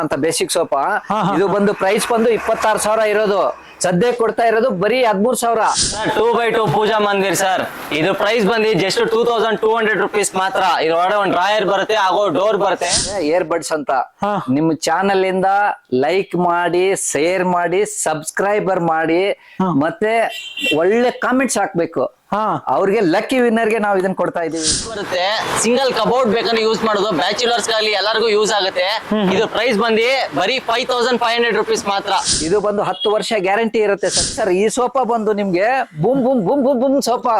ಅಂತ basic sofa ಇದು ಬಂದು ಪ್ರೈಸ್ ಬಂದು 26,000 ಇರೋದು. ಸದ್ಯಕ್ಕೆ ಕೊಡ್ತಾ ಇರೋದು ಬರೀ 13,000. 2x2 puja mandir sir. ಇದು ಪ್ರೈಸ್ ಬಂದು ಜಸ್ಟ್ 2200 rupees ಮಾತ್ರ. ಇದ್ರೊಳಗಡೆ ಒಂದು ಡ್ರಾಯರ್ ಬರುತ್ತೆ, ಆಗೋ ಡೋರ್ ಬರುತ್ತೆ. ಏರ್ ಬಡ್ಸ್ ಅಂತ ನಿಮ್ಮ ಚಾನಲ್ ಇಂದ ಲೈಕ್ ಮಾಡಿ, ಶೇರ್ ಮಾಡಿ, ಸಬ್ಸ್ಕ್ರೈಬರ್ ಮಾಡಿ, ಮತ್ತೆ ಒಳ್ಳೆ ಕಾಮೆಂಟ್ಸ್ ಹಾಕ್ಬೇಕು. ಅವ್ರಿಗೆ ಲಕ್ಕಿ ವಿನ್ನರ್ ಗೆ ನಾವು ಇದನ್ನ ಕೊಡ್ತಾ ಇದೀವಿ. ಬರುತ್ತೆ ಸಿಂಗಲ್ ಕಬೋರ್ಡ್ ಬೇಕಂದ್ರೆ ಯೂಸ್ ಮಾಡೋದು, ಬ್ಯಾಚುಲರ್ಸ್ ಗಾಲಿ ಎಲ್ಲರಿಗೂ ಯೂಸ್ ಆಗುತ್ತೆ. ಇದು ಪ್ರೈಸ್ ಬಂದು ಬರೀ 5500 rupees ಮಾತ್ರ. ಇದು ಬಂದು 10 ವರ್ಷ ಗ್ಯಾರಂಟಿ ಇರುತ್ತೆ ಸರ್. ಈ ಸೋಫಾ ಬಂದು ನಿಮ್ಗೆ boom boom boom boom boom sofa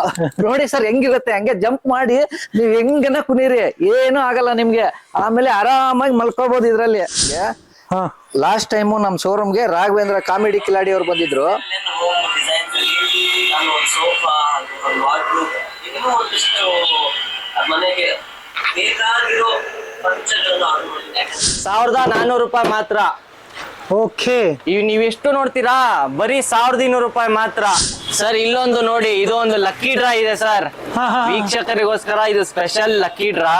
ನೋಡಿ ಸರ್, ಹೆಂಗಿರುತ್ತೆ ಹಂಗೆ ಜಂಪ್ ಮಾಡಿ ನೀವ್ ಹೆಂಗನ ಕುನೀರಿ, ಏನು ಆಗಲ್ಲ ನಿಮ್ಗೆ. ಆಮೇಲೆ ಆರಾಮಾಗಿ ಮಲ್ಕೋಬಹುದು ಇದ್ರಲ್ಲಿ. ಲಾಸ್ಟ್ ಟೈಮು ನಮ್ ಶೋರೂಮ್ಗೆ ರಾಘವೇಂದ್ರ ಕಾಮಿಡಿ ಕಿಲಾಡಿ ಅವ್ರು ಬಂದಿದ್ರು. ಸೋಫಾ ಇನ್ನೂ ಒಂದಿಷ್ಟು ಮನೆಗೆ ಬೇಕಾಗಿರೋ 1400 ರೂಪಾಯಿ ಮಾತ್ರ. ಓಕೆ, ನೀವ್ ಎಷ್ಟು ನೋಡ್ತೀರಾ? ಬರೀ 1200 ರೂಪಾಯಿ ಮಾತ್ರ ಸರ್. ಇಲ್ಲೊಂದು ನೋಡಿ, ಇದು ಒಂದು ಲಕ್ಕಿ ಡ್ರಾ ಇದೆ ಸರ್. ವೀಕ್ಷಕರಿಗೋಸ್ಕರ ಇದು ಸ್ಪೆಷಲ್ ಲಕ್ಕಿ ಡ್ರಾ.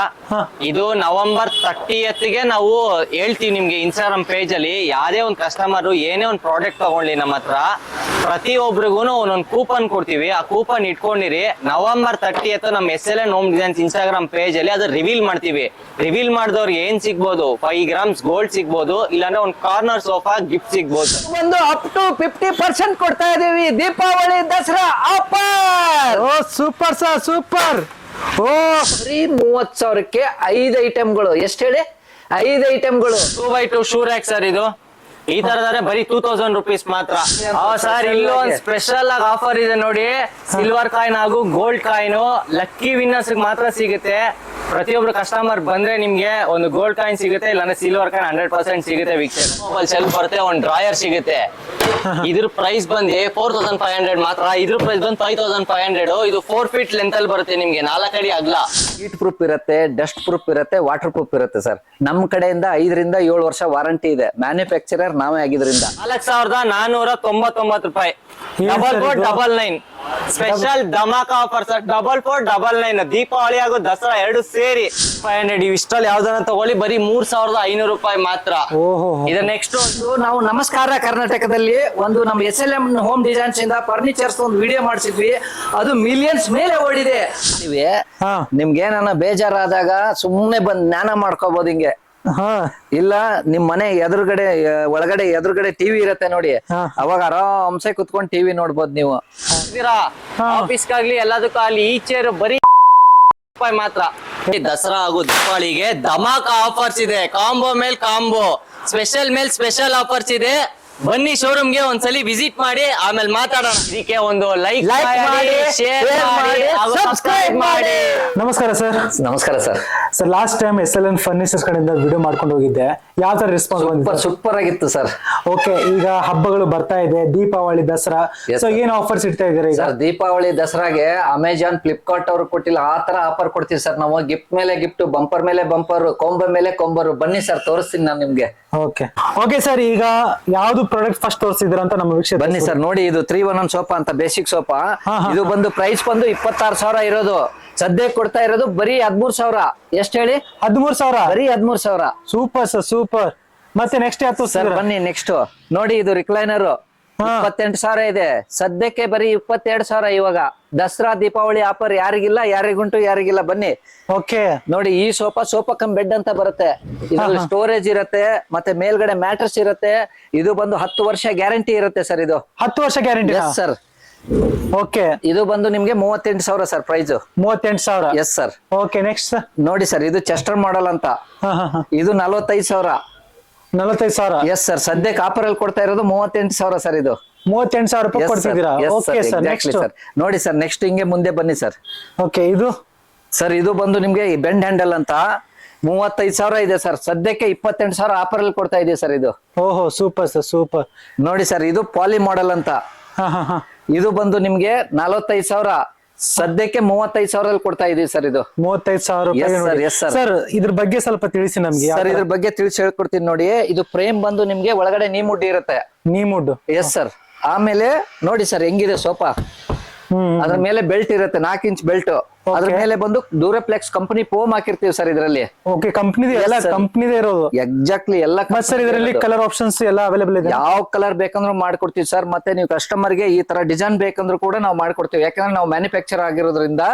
ಇದು ನವೆಂಬರ್ 30th ನಾವು ಹೇಳ್ತೀವಿ ನಿಮ್ಗೆ ಇನ್ಸ್ಟಾಗ್ರಾಮ್ ಪೇಜ್ ಅಲ್ಲಿ. ಯಾವ್ದೇ ಒಂದು ಕಸ್ಟಮರ್ ಏನೇ ಒಂದು ಪ್ರಾಡಕ್ಟ್ ತಗೊಳ್ಳಿ ನಮ್ಮ ಹತ್ರ, ಪ್ರತಿಯೊಬ್ಬರಿಗೂ ಒಂದೊಂದು ಕೂಪನ್ ಕೊಡ್ತೀವಿ. ಆ ಕೂಪನ್ ಇಟ್ಕೊಂಡಿರಿ. ನವೆಂಬರ್ 30th ನಮ್ಮ SLN home designs Instagram page ಅಲ್ಲಿ ಅದು ರಿವೀಲ್ ಮಾಡ್ತೀವಿ. ರಿವೀಲ್ ಮಾಡಿದವ್ರಿಗೆ ಏನ್ ಸಿಗ್ಬೋದು? 5 grams ಗೋಲ್ಡ್ ಸಿಗ್ಬೋದು, ಇಲ್ಲಾಂದ್ರೆ ಒಂದು ಕಾರ್ನರ್ ಸೋಫಾ ಗಿಫ್ಟ್ ಸಿಗ್ಬೋದು. ಒಂದು ಅಪ್ ಟು 50% ಕೊಡ್ತಾ ಇದೀವಿ ದೀಪಾವಳಿ ದಸರಾ ಆಫರ್. ಓ ಸೂಪರ್ ಸರ್, ಸೂಪರ್. ಓ ಬರೀ 30,000ಕ್ಕೆ 5 ಐಟಮ್ಗಳು. ಎಷ್ಟು ಹೇಳಿ? 5 ಐಟಮ್ಗಳು. 2x2 shoe rack sir. ಇದು ಈ ತರದಾರೆ ಬರೀ 2000 rupees ಮಾತ್ರ. ಸರ್ ಇಲ್ಲೂ ಒಂದು ಸ್ಪೆಷಲ್ ಆಗಿ ಆಫರ್ ಇದೆ ನೋಡಿ. ಸಿಲ್ವರ್ ಕಾಯಿನ್ ಹಾಗೂ ಗೋಲ್ಡ್ ಕಾಯಿನ್ ಲಕ್ಕಿ ವಿನ್ನರ್ಸ್ ಮಾತ್ರ ಸಿಗುತ್ತೆ. ಪ್ರತಿಯೊಬ್ರು ಕಸ್ಟಮರ್ ಬಂದ್ರೆ ನಿಮ್ಗೆ ಒಂದು ಗೋಲ್ಡ್ ಕಾಯಿನ್ ಸಿಗುತ್ತೆ, ಇಲ್ಲಾಂದ್ರೆ ಸಿಲ್ವರ್ ಕಾಯಿನ್ 100% ಸಿಗುತ್ತೆ. ವೀಕ್ಷಕ ಮೊಬೈಲ್ ಸೆಲ್ಫ್ ಬರುತ್ತೆ, ಒಂದು ಡ್ರಾಯರ್ ಸಿಗುತ್ತೆ. ಇದ್ರ ಪ್ರೈಸ್ ಬಂದು 4500 ಮಾತ್ರ. ಇದ್ರ ಪ್ರೈಸ್ ಬಂದು 5500. ಇದು 4 feet ಲೆಂತ್ ಅಲ್ಲಿ ಬರುತ್ತೆ ನಿಮ್ಗೆ, 4 ಅಡಿ ಅಗಲ. ಹೀಟ್ ಪ್ರೂಫ್ ಇರುತ್ತೆ, ಡಸ್ಟ್ ಪ್ರೂಫ್ ಇರುತ್ತೆ, ವಾಟರ್ ಪ್ರೂಫ್ ಇರುತ್ತೆ ಸರ್. ನಮ್ ಕಡೆಯಿಂದ 5 ರಿಂದ 7 ವರ್ಷ ವಾರಂಟಿ ಇದೆ. ಮ್ಯಾನುಫ್ಯಾಕ್ಚರರ್ ನಾವೇ ಆಗಿದ್ರಿಂದ 4499 ರೂಪಾಯಿ. 4499 special dhamaka offer sir. 4499 Deepavali ಹಾಗೂ ದಸರಾ ಎರಡು ಸೇರಿ 500. ಇಷ್ಟಲ್ಲಿ ಯಾವ್ದನ್ನ ತಗೊಳ್ಳಿ ಬರೀ 3500 ರೂಪಾಯಿ ಮಾತ್ರ. ಇದು ನೆಕ್ಸ್ಟ್ ನಾವು ನಮಸ್ಕಾರ ಕರ್ನಾಟಕದಲ್ಲಿ ಒಂದು ನಮ್ಮ SLM ಹೋಮ್ ಡಿಸೈನ್ಸ್ ಇಂದ ಫರ್ನಿಚರ್ಸ್ ಒಂದು ವಿಡಿಯೋ ಮಾಡಿಸಿದ್ವಿ. ಅದು ಮಿಲಿಯನ್ಸ್ ಮೇಲೆ ಓಡಿದೆ. ನಿಮ್ಗೆ ಏನಾನ ಬೇಜಾರಾದಾಗ ಸುಮ್ನೆ ಬಂದ್ ಜ್ಞಾನ ಮಾಡ್ಕೋಬಹುದು ಹಿಂಗೆ. ಇಲ್ಲ ನಿಮ್ ಮನೆ ಎದುರುಗಡೆ ಟಿವಿ ಇರತ್ತೆ ನೋಡಿ, ಅವಾಗ ಆರಾಮ್ಸೆ ಕುತ್ಕೊಂಡು ಟಿವಿ ನೋಡ್ಬೋದು ನೀವು. ಆಫೀಸ್ಗಾಗ್ಲಿ ಎಲ್ಲದಕ್ಕೂ ಅಲ್ಲಿ ಈ ಚೇರ್ ಬರೀ ರೂಪಾಯಿ ಮಾತ್ರ. ದಸರಾ ಹಾಗೂ ದೀಪಾವಳಿಗೆ ಧಮಾಕ ಆಫರ್ಸ್ ಇದೆ. ಕಾಂಬೋ ಮೇಲ್ ಕಾಂಬೋ, ಸ್ಪೆಷಲ್ ಮೇಲ್ ಸ್ಪೆಷಲ್ ಆಫರ್ಸ್ ಇದೆ. ಬನ್ನಿ ಶೋರೂಮ್ಗೆ ಒಂದ್ಸಲಿ ವಿಸಿಟ್ ಮಾಡಿ, ಆಮೇಲೆ ಮಾತಾಡೋಣ. ಇದಕ್ಕೆ ಒಂದು ಲೈಕ್ ಮಾಡಿ, ಶೇರ್ ಮಾಡಿ, ಸಬ್ಸ್ಕ್ರೈಬ್ ಮಾಡಿ. ನಮಸ್ಕಾರ ಸರ್. ನಮಸ್ಕಾರ sir. Sir last time SLN furnitures ಕಡೆಯಿಂದ ವಿಡಿಯೋ ಮಾಡ್ಕೊಂಡು ಹೋಗಿದ್ದೆ. ಯಾವ ತರ ರೆಸ್ಪಾನ್ಸ್ ಬಂದಿದೆ? ಸೂಪರ್ ಆಗಿತ್ತು ಸರ್. ಓಕೆ, ಈಗ ಹಬ್ಬಗಳು ಬರ್ತಾ ಇದೆ, ದೀಪಾವಳಿ ದಸರಾ. ಸೊ ಏನು ಆಫರ್ಸ್ ಇಡ್ತಾ ಇದ್ದೀರಾ ಈಗ? ದೀಪಾವಳಿ ದಸರಾಗೆ ಅಮೆಜಾನ್, ಫ್ಲಿಪ್ಕಾರ್ಟ್ ಅವರು ಕೊಟ್ಟಿಲ್ಲ ಆ ತರ ಆಫರ್ ಕೊಡ್ತೀವಿ ಸರ್ ನಾವು. ಗಿಫ್ಟ್ ಮೇಲೆ ಗಿಫ್ಟ್, ಬಂಪರ್ ಮೇಲೆ ಬಂಪರ್, ಕೊಂಬ ಮೇಲೆ ಕೊಂಬರು. ಬನ್ನಿ ಸರ್, ತೋರಿಸ್ತೀನಿ ನಾನು ನಿಮ್ಗೆ. ಓಕೆ ಸರ್, ಈಗ ಯಾವ್ದು ಪ್ರಾಡಕ್ಟ್ ಫಸ್ಟ್ ತೋರಿಸಿದ್ರ ಅಂತ ನಮ್ಮ ವೀಕ್ಷಕ ಬನ್ನಿ ಸರ್. ನೋಡಿ, ಇದು 3-in-1 ಸೋಫಾ ಅಂತ ಬೇಸಿಕ್ ಸೋಫಾ. ಇದು ಬಂದು ಪ್ರೈಸ್ ಬಂದು 26,000 ಇರೋದು. ಸದ್ಯಕ್ಕೆ ಕೊಡ್ತಾ ಇರೋದು ಬರೀ 13,000. ಎಷ್ಟು ಹೇಳಿ? 13,000. ಬರೀ 13,000. Super sir, super. ಮತ್ತೆ ನೆಕ್ಸ್ಟ್ ಯಾವ್ದು ಸರ್? ಬನ್ನಿ ನೆಕ್ಸ್ಟ್ ನೋಡಿ, ಇದು ರಿಕ್ಲೈನರ್ 28,000 ಇದೆ. ಸದ್ಯಕ್ಕೆ ಬರೀ 22,000 ಇವಾಗ. ದಸರಾ ದೀಪಾವಳಿ ಆಫರ್ ಯಾರಿಗಿಲ್ಲ, ಯಾರಿಗಿಲ್ಲ. ಬನ್ನಿ. ಓಕೆ, ನೋಡಿ ಈ ಸೋಫಾ ಕಮ್ ಬೆಡ್ ಅಂತ ಬರುತ್ತೆ. ಇದ್ರಲ್ಲಿ ಸ್ಟೋರೇಜ್ ಇರುತ್ತೆ, ಮತ್ತೆ ಮೇಲ್ಗಡೆ ಮ್ಯಾಟ್ರಸ್ ಇರುತ್ತೆ. ಇದು ಬಂದು 10 ವರ್ಷ ಗ್ಯಾರಂಟಿ ಇರುತ್ತೆ ಸರ್. ಇದು 10 ವರ್ಷ ಗ್ಯಾರಂಟಿ ಸರ್. ಓಕೆ, ಇದು ಬಂದು ನಿಮ್ಗೆ 38,000 sir price. 38,000. Yes sir. Okay, next ನೋಡಿ ಸರ್, ಇದು ಚೆಸ್ಟರ್ ಮಾಡೆಲ್ ಅಂತ. ಇದು 45,000. 45,000. Yes sir. ಸದ್ಯಕ್ಕೆ ಆಫರ್ ಅಲ್ಲಿ ಕೊಡ್ತಾ ಇರೋದು 38,000 ಸರ್. ಇದು 38,000 ರೂಪಾಯಿ ಕೊಡ್ತಿದ್ದೀರಾ? ಓಕೆ ಸರ್, ನೆಕ್ಸ್ಟ್ ನೋಡಿ ಸರ್. ನೆಕ್ಸ್ಟ್ ಹಿಂಗೆ ಮುಂದೆ ಬನ್ನಿ ಸರ್. ಓಕೆ, ಇದು ಸರ್, ಇದು ಬಂದು ನಿಮ್ಗೆ ಬೆಂಡ್ ಹ್ಯಾಂಡಲ್ ಅಂತ 35,000 ಇದೆ ಸರ್. ಸದ್ಯಕ್ಕೆ 28,000 ಆಫರ್ ಅಲ್ಲಿ ಕೊಡ್ತಾ ಇದೀವಿ ಸರ್. ಇದು ಓಹೋ, ಸೂಪರ್ ಸರ್, ಸೂಪರ್. ನೋಡಿ ಸರ್, ಇದು ಪಾಲಿ ಮಾಡೆಲ್ ಅಂತ. ಇದು ಬಂದು ನಿಮ್ಗೆ 45,000. ಸದ್ಯಕ್ಕೆ 35,000 ಅಲ್ಲಿ ಕೊಡ್ತಾ ಇದೀವಿ ಸರ್. ಇದು 35,000 ಸರ್. ಇದ್ರ ಬಗ್ಗೆ ಸ್ವಲ್ಪ ತಿಳಿಸಿ ನಮ್ಗೆ. ಸರ್, ಇದ್ರ ಬಗ್ಗೆ ತಿಳಿಸಿ ಹೇಳ್ಕೊಡ್ತೀನಿ ನೋಡಿ. ಇದು ಫ್ರೇಮ್ ಬಂದು ನಿಮ್ಗೆ ಒಳಗಡೆ ನೀಮುಡ್ ಇರುತ್ತೆ. ನೀಮುಡ್? Yes sir. ಆಮೇಲೆ ನೋಡಿ ಸರ್ ಹೆಂಗಿದೆ ಸೋಫಾ. ಅದ್ರ ಮೇಲೆ ಬೆಲ್ಟ್ ಇರುತ್ತೆ, 4 ಇಂಚ್ ಬೆಲ್ಟ್. ಅದ್ರ ಮೇಲೆ ಬಂದು ಡ್ಯೂರಪ್ಲೆಕ್ಸ್ ಕಂಪನಿ ಫೋಮ್ ಹಾಕಿರ್ತೀವಿ ಸರ್ ಇದರಲ್ಲಿ. ಓಕೆ, ಕಂಪ್ನಿದೆ ಎಲ್ಲ Yes, sir. ಕಂಪ್ನಿದೆ ಇರೋದು. ಎಕ್ಸಾಕ್ಟ್ಲಿ ಎಲ್ಲ ಮತ್ತೆ ಸರ್ ಇದರಲ್ಲಿ ಕಲರ್ ಆಪ್ಷನ್ಸ್ ಎಲ್ಲ ಅವೈಲೇಬಲ್ ಇದೆ. ಯಾವ ಕಲರ್ ಬೇಕಂದ್ರೂ ಮಾಡ್ಕೊಡ್ತೀವಿ ಸರ್. ಮತ್ತೆ ನೀವು ಕಸ್ಟಮರ್ ಗೆ ಈ ತರ ಡಿಸೈನ್ ಬೇಕಂದ್ರೂ ಕೂಡ ನಾವು ಮಾಡ್ಕೊಡ್ತೀವಿ. ಯಾಕಂದ್ರೆ ನಾವು ಮ್ಯಾನುಫ್ಯಾಕ್ಚರ್ ಆಗಿರೋದ್ರಿಂದ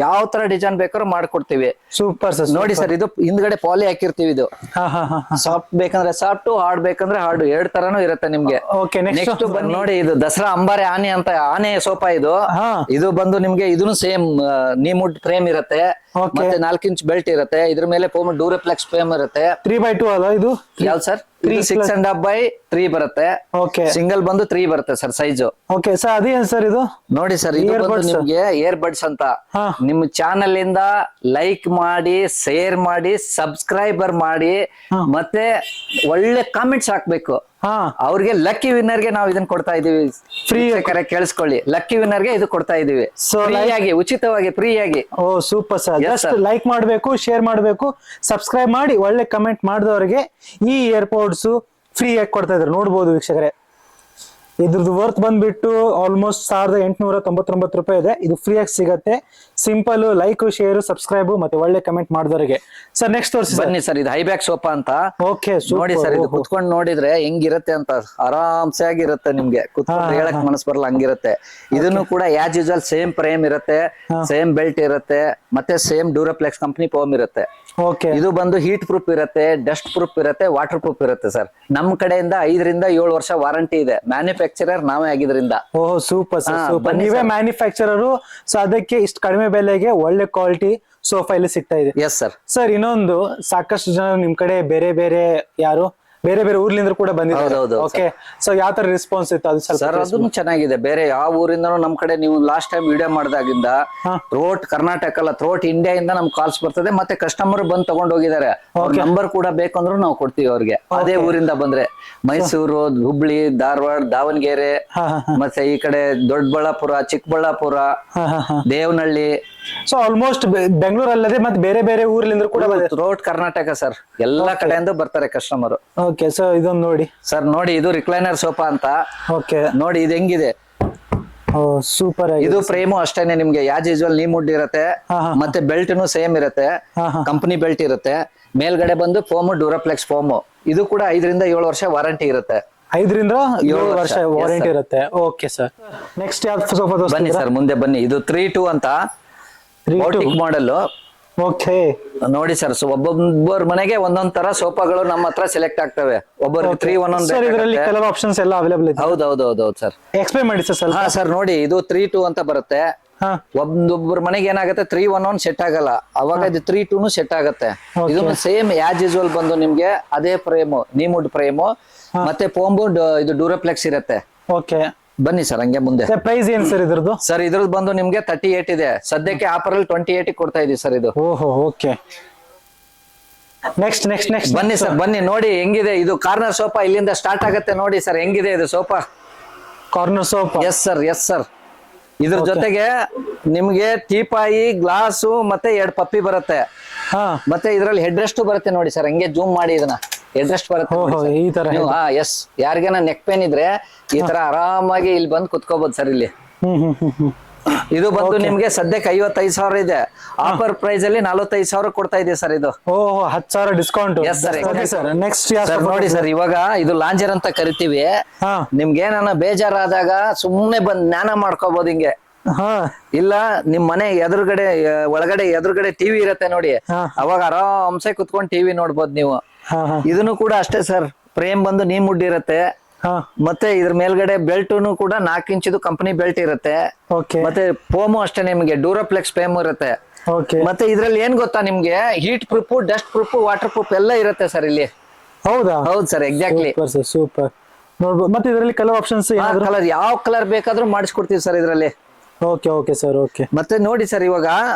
ಯಾವ ತರ ಡಿಸೈನ್ ಬೇಕಾದ್ರೂ ಮಾಡ್ಕೊಡ್ತೀವಿ. Super sir. ನೋಡಿ ಸರ್, ಇದು ಹಿಂದ್ಗಡೆ ಪಾಲಿ ಹಾಕಿರ್ತೀವಿ. ಇದು ಹಾ ಹಾ ಹಾ. ಸಾಫ್ಟ್ ಬೇಕಂದ್ರೆ ಸಾಫ್ಟ್, ಹಾರ್ಡ್ ಬೇಕಂದ್ರೆ ಹಾರ್ಡ್, ಎರಡ್ ತರಾನು ಇರುತ್ತೆ ನಿಮ್ಗೆ. ಓಕೆ, ನೆಕ್ಸ್ಟ್ ನೋಡಿ, ಇದು ದಸರಾ ಅಂಬಾರಿ ಆನೆ ಅಂತ ಆನೆ ಸೋಫಾ ಇದು. ಹಾ. ಇದು ಬಂದು ನಿಮ್ಗೆ ಇದನ್ನು ಸೇಮ್ ನೀಮುಡ್ ಫ್ರೇಮ್ ಇರುತ್ತೆ. Okay. ಮತ್ತೆ 4 ಇಂಚ್ ಬೆಲ್ಟ್ ಇರುತ್ತೆ. ಇದ್ರ ಮೇಲೆ ಫೋಮ್ ಡ್ಯೂರಪ್ಲೆಕ್ಸ್ ಫ್ರೇಮ್ ಇರುತ್ತೆ. 3x2 ಅಲ್ಲ ಇದು? ಯಾವ್ದು ಸರ್? 6.5x3 ಬರುತ್ತೆ. ಓಕೆ, ಸಿಂಗಲ್ ಬಂದು 3 ಬರುತ್ತೆ ಸರ್ ಸೈಜ್. ಓಕೆ ಸರ್, ಅದೇನ್ ಸರ್ ಇದು? ನೋಡಿ ಸರ್, ಇದು ಬಂದು Earbuds. ನಿಮ್ಗೆ ಇಯರ್ ಬಡ್ಸ್ ಅಂತ. ಹಾ. ನಿಮ್ ಚಾನಲ್ ಇಂದ ಲೈಕ್ ಮಾಡಿ, ಶೇರ್ ಮಾಡಿ, ಸಬ್ಸ್ಕ್ರೈಬರ್ ಮಾಡಿ, ಮತ್ತೆ ಒಳ್ಳೆ ಕಾಮೆಂಟ್ಸ್ ಹಾಕ್ಬೇಕು. ಹಾ, ಅವ್ರಿಗೆ ಲಕ್ಕಿ ವಿನ್ನರ್ ಗೆ ನಾವು ಇದನ್ನ ಕೊಡ್ತಾ ಇದೀವಿ. ಫ್ರೀ ಕೇಳಿಸ್ಕೊಳ್ಳಿ, ಲಕ್ಕಿ ವಿನ್ನರ್ ಗೆ ಇದು ಕೊಡ್ತಾ ಇದೀವಿ. So, ಫ್ರೀ ಆಗಿ, ಉಚಿತವಾಗಿ, ಫ್ರೀ ಆಗಿ. Oh super sir. Yes, just sir. Like ಮಾಡಬೇಕು, ಶೇರ್ ಮಾಡಬೇಕು, ಸಬ್ಸ್ಕ್ರೈಬ್ ಮಾಡಿ, ಒಳ್ಳೆ ಕಮೆಂಟ್ ಮಾಡಿದವರಿಗೆ ಈ ಏರ್ಪೋರ್ಟ್ಸ್ ಫ್ರೀ ಆಗಿ ಕೊಡ್ತಾ ಇದ್ರು. ನೋಡ್ಬೋದು ವೀಕ್ಷಕರೇ, ಇದ್ರದ್ದು ವರ್ತ್ ಬಂದ್ಬಿಟ್ಟು ಆಲ್ಮೋಸ್ಟ್ 1899 ರೂಪಾಯಿ ಇದೆ. ಇದು ಫ್ರೀ ಆಗಿ ಸಿಗತ್ತೆ. ಸಿಂಪಲ್ ಲೈಕ್, ಶೇರ್, ಸಬ್ಸ್ಕ್ರೈಬ್ ಮತ್ತೆ ಒಳ್ಳೆ ಕಮೆಂಟ್ ಮಾಡಿದವರಿಗೆ. ಸರ್ ನೆಕ್ಸ್ಟ್ ತೋರಿಸಿ. ಬನ್ನಿ ಸರ್, ಇದು ಹೈಬ್ಯಾಕ್ ಸೋಫಾ ಅಂತ. ಓಕೆ, ನೋಡಿ ಸರ್, ಇದು ಕುತ್ಕೊಂಡು ನೋಡಿದ್ರೆ ಹೆಂಗಿರುತ್ತೆ ಅಂತ, ಆರಾಮ್ಸೆ ಆಗಿರುತ್ತೆ ನಿಮ್ಗೆ. ಕುತ್ಕೊಂಡು ಹೇಳಕ್ ಮನಸ್ ಬರಲ್ಲ, ಹಂಗಿರುತ್ತೆ. ಇದನ್ನು ಕೂಡ ಆಸ್ ಯೂಶುವಲ್ ಸೇಮ್ ಫ್ರೇಮ್ ಇರುತ್ತೆ, ಸೇಮ್ ಬೆಲ್ಟ್ ಇರುತ್ತೆ, ಮತ್ತೆ ಸೇಮ್ ಡ್ಯೂರಪ್ಲೆಕ್ಸ್ ಕಂಪನಿ ಫೋಮ್ ಇರುತ್ತೆ. ಓಕೆ, ಇದು ಬಂದು ಹೀಟ್ ಪ್ರೂಫ್ ಇರುತ್ತೆ, ಡಸ್ಟ್ ಪ್ರೂಫ್ ಇರುತ್ತೆ, ವಾಟರ್ ಪ್ರೂಫ್ ಇರುತ್ತೆ ಸರ್. ನಮ್ ಕಡೆಯಿಂದ 5 ರಿಂದ 7 ವರ್ಷ ವಾರಂಟಿ ಇದೆ. ಮ್ಯಾನುಫ್ಯಾಕ್ಚರರ್ ನಾವೇ ಆಗಿದ್ರಿಂದ. ಓಹ್ ಸೂಪರ್ ಸರ್, ಹಾ, ಸೂಪರ್. ಬನ್ನಿ ನೀವೇ sir. ಮ್ಯಾನುಫ್ಯಾಕ್ಚರರು, ಸೊ ಅದಕ್ಕೆ ಇಷ್ಟು ಕಡಿಮೆ ಬೆಲೆಗೆ ಒಳ್ಳೆ ಕ್ವಾಲಿಟಿ ಸೋಫಾ ಇಲ್ಲಿ ಸಿಗ್ತಾ ಇದೆ. Yes sir. ಸರ್ ಇನ್ನೊಂದು, ಸಾಕಷ್ಟು ಜನ ನಿಮ್ ಕಡೆ ಬೇರೆ ಬೇರೆ ಬೇರೆ ಬೇರೆ ಊರ್ಲಿಂದ ಕೂಡ ಬಂದಿದ್ದಾರೆ. ಹೌದು, ಓಕೆ, ಸೊ ಯಾವ ತರ ರೆಸ್ಪಾನ್ಸ್ ಇತ್ತು ಅದು ಸ್ವಲ್ಪ ಸರ್? ಅದನ್ನು ಚೆನ್ನಾಗಿದೆ. ಬೇರೆ ಯಾವ ಊರಿಂದನೂ ನಮ್ ಕಡೆ ನೀವು ಲಾಸ್ಟ್ ಟೈಮ್ ವಿಡಿಯೋ ಮಾಡಿದಾಗಿಂದ ಥ್ರೋಟ್ ಕರ್ನಾಟಕ ಅಲ್ಲ, ಥ್ರೋಟ್ ಇಂಡಿಯಾ ಇಂದ ನಮ್ಗೆ ಕಾಲ್ಸ್ ಬರ್ತದೆ. ಮತ್ತೆ ಕಸ್ಟಮರ್ ಬಂದು ತಗೊಂಡ್ ಹೋಗಿದ್ದಾರೆ. ಅವ್ರ ನಂಬರ್ ಕೂಡ ಬೇಕಂದ್ರೂ ನಾವು ಕೊಡ್ತೀವಿ ಅವ್ರಿಗೆ. ಅದೇ ಊರಿಂದ ಬಂದ್ರೆ ಮೈಸೂರು, ಹುಬ್ಳಿ, ಧಾರವಾಡ, ದಾವಣಗೆರೆ, ಮತ್ತೆ ಈ ಕಡೆ ದೊಡ್ಡಬಳ್ಳಾಪುರ, ಚಿಕ್ಕಬಳ್ಳಾಪುರ, ದೇವನಹಳ್ಳಿ. ಸೊ ಆಲ್ಮೋಸ್ಟ್ ಬೆಂಗಳೂರು ಅಲ್ಲದೆ ಮತ್ತೆ ಬೇರೆ ಬೇರೆ ಊರ್ಲಿಂದ ಕೂಡ ಥ್ರೋಟ್ ಕರ್ನಾಟಕ ಸರ್, ಎಲ್ಲಾ ಕಡೆಯಿಂದ ಬರ್ತಾರೆ ಕಸ್ಟಮರ್. ಓಕೆ, ಸೊ ಇದೊಂದು ನೋಡಿ ಸರ್. ನೋಡಿ, ಇದು ರಿಕ್ಲೈನರ್ ಸೋಫಾ ಅಂತ. ಓಕೆ, ನೋಡಿ ಇದು ಹೆಂಗಿದೆ. ಸೂಪರ್ ಆಗಿದೆ. ಇದು ಫ್ರೇಮು ಅಷ್ಟೇನೆ ನಿಮ್ಗೆ ಆಸ್ ಯೂಶುವಲ್ ನೀಮುಡ್ ಇರುತ್ತೆ. ಮತ್ತೆ ಬೆಲ್ಟ್ ಸೇಮ್ ಇರುತ್ತೆ, ಕಂಪನಿ ಬೆಲ್ಟ್ ಇರುತ್ತೆ. ಮೇಲ್ಗಡೆ ಬಂದು ಫೋಮು ಡ್ಯೂರಪ್ಲೆಕ್ಸ್ ಫೋಮು. ಇದು ಕೂಡ 5 ರಿಂದ 7 ವರ್ಷ ವಾರಂಟಿ ಇರುತ್ತೆ. 5 ರಿಂದ 7 ವರ್ಷ Yes, ವಾರಂಟಿ sir. ಇರುತ್ತೆ. ಓಕೆ ಸರ್, ನೆಕ್ಸ್ಟ್ ಯಾವ ಸೋಫಾ ಬನ್ನಿ ಸರ್, ಮುಂದೆ ಬನ್ನಿ. ಇದು 3-2 ಅಂತ ಮಾಡೆಲ್. ಓಕೆ, ನೋಡಿ ಸರ್, ಒಬ್ಬೊಬ್ಬರ ಮನೆಗೆ ಒಂದೊಂದ್ ತರ ಸೋಫಾಗಳು ನಮ್ಮ ಹತ್ರ ಸೆಲೆಕ್ಟ್ ಆಗ್ತವೆ. ಒಬ್ಬರು 3-1 ಸರ್ ಇದರಲ್ಲಿ ಕಲರ್ ಆಪ್ಷನ್ಸ್ ಎಲ್ಲ ಅವೈಲೇಬಲ್ ಇದೆ. ಹೌದು ಸರ್. ಎಕ್ಸ್ಪ್ಲೈನ್ ಮಾಡಿ ಸರ್ ಸ್ವಲ್ಪ. ಹಾ ಸರ್, ನೋಡಿ ಇದು 3-2 ಅಂತ ಬರುತ್ತೆ. ಒಬ್ಬೊಬ್ಬರ ಮನೆಗೆ ಏನಾಗುತ್ತೆ 3-1 ಸೆಟ್ ಆಗಲ್ಲ, ಅವಾಗ ಇದು 3-2 ಸೆಟ್ ಆಗುತ್ತೆ. ಇದನ್ನು ಸೇಮ್ ಆಸ್ ಯೂಶುವಲ್ ಬಂದು ನಿಮ್ಗೆ ಅದೇ ಫ್ರೇಮ್, ನೀಮುಡ್ ಫ್ರೇಮ್, ಮತ್ತೆ ಫೋಮು ಇದು ಡ್ಯೂರಪ್ಲೆಕ್ಸ್ ಇರುತ್ತೆ. ಓಕೆ, ಬನ್ನಿ ಸರ್ ಹಂಗೆ ಮುಂದೆ. ಪ್ರೈಸ್ ಏನ್ ಸರ್ ಇದ್ರದ್ದು? ಸರ್ ಇದ್ರದ್ದು ಬಂದು ನಿಮ್ಗೆ 38 ಇದೆ ಸದ್ಯಕ್ಕೆ. ಆಫರ್ ಅಲ್ಲಿ 28 ಕೊಡ್ತಾ ಇದೀವಿ ಸರ್ ಇದು. ಓಹೋ, ಓಕೆ. ನೆಕ್ಸ್ಟ್ ನೆಕ್ಸ್ಟ್ ನೆಕ್ಸ್ಟ್ ಬನ್ನಿ ಸರ್, ಬನ್ನಿ ನೋಡಿ ಹೆಂಗಿದೆ. ಇದು ಕಾರ್ನರ್ ಸೋಫಾ ಇಲ್ಲಿಂದ ಸ್ಟಾರ್ಟ್ ಆಗುತ್ತೆ. ನೋಡಿ ಸರ್ ಹೆಂಗಿದೆ ಇದು sofa. Corner sofa. S sir, yes sir. ಇದ್ರ ಜೊತೆಗೆ ನಿಮ್ಗೆ ಟೀಪಾಯಿ, ಗ್ಲಾಸು, ಮತ್ತೆ 2 ಪಪ್ಪಿ ಬರುತ್ತೆ. ಮತ್ತೆ ಇದ್ರಲ್ಲಿ ಹೆಡ್ ರೆಸ್ಟ್ ಬರುತ್ತೆ. ನೋಡಿ ಸರ್ ಹಂಗೆ ಜೂಮ್ ಮಾಡಿ, ಇದನ್ನ ಹೆಡ್ ರೆಸ್ಟ್ ಬರುತ್ತೆ. ಈ ತರ ಎಸ್, ಯಾರಿಗೇನ ನೆಕ್ ಪೇನ್ ಇದ್ರೆ ಈ ತರ ಆರಾಮಾಗಿ ಇಲ್ಲಿ ಬಂದು ಕುತ್ಕೋಬಹುದು ಸರ್ ಇಲ್ಲಿ. ಇದು ಬಂದು ನಿಮ್ಗೆ ಸದ್ಯಕ್ಕೆ 55,000 ಇದೆ. ಆಫರ್ ಪ್ರೈಸ್ ಅಲ್ಲಿ 45,000 ಕೊಡ್ತಾ ಇದೆ ಸರ್ ಇದು. ಓಹ್, 10,000 ಡಿಸ್ಕೌಂಟ್. Yes sir. ನೆಕ್ಸ್ಟ್ ನೋಡಿ ಸರ್, ಇವಾಗ ಇದು ಲಾಂಜರ್ ಅಂತ ಕರಿತೀವಿ. ನಿಮ್ಗೆ ಏನಾನ ಬೇಜಾರಾದಾಗ ಸುಮ್ನೆ ಬಂದ್ ಜ್ಞಾನ ಮಾಡ್ಕೋಬಹುದು ಹಿಂಗೆ. ಇಲ್ಲ ನಿಮ್ ಮನೆ ಎದುರುಗಡೆ ಟಿವಿ ಇರತ್ತೆ ನೋಡಿ, ಅವಾಗ ಆರಾಮ್ಸೆ ಕುತ್ಕೊಂಡು ಟಿವಿ ನೋಡ್ಬೋದು ನೀವು. ಇದನ್ನು ಕೂಡ ಅಷ್ಟೇ ಸರ್, ಫ್ರೇಮ್ ಬಂದು ನೀಮುಡ್ ಇರುತ್ತೆ. ಮತ್ತೆ ಇದ್ರ ಮೇಲ್ಗಡೆ ಬೆಲ್ಟ್ ಕೂಡ 4 ಇಂಚಿದು ಕಂಪನಿ ಬೆಲ್ಟ್ ಇರುತ್ತೆ. ಮತ್ತೆ ಫೋಮು ಅಷ್ಟೇ ನಿಮ್ಗೆ ಡ್ಯೂರಪ್ಲೆಕ್ಸ್ ಫೇಮ್ ಇರುತ್ತೆ. ಮತ್ತೆ ಇದ್ರಲ್ಲಿ ಏನ್ ಗೊತ್ತಾ, ನಿಮ್ಗೆ heat proof, dust proof, water proof ಎಲ್ಲ ಇರುತ್ತೆ ಸರ್ ಇಲ್ಲಿ. ಹೌದಾ? ಹೌದು ಸರ್, ಎಕ್ಸಾಕ್ಟ್ಲಿ. ಸೂಪರ್. ನೋಡ್ಬೋದು. ಮತ್ತೆ ಇದರಲ್ಲಿ ಕಲರ್ ಆಪ್ಷನ್ಸ್ ಕಲರ್ ಯಾವ ಕಲರ್ ಬೇಕಾದ್ರೂ ಮಾಡಿಸ್ಕೊಡ್ತೀವಿ ಸರ್ ಇದರಲ್ಲಿ. Okay okay sir, okay. ಮತ್ತೆ ನೋಡಿ ಸರ್, ಇವಾಗ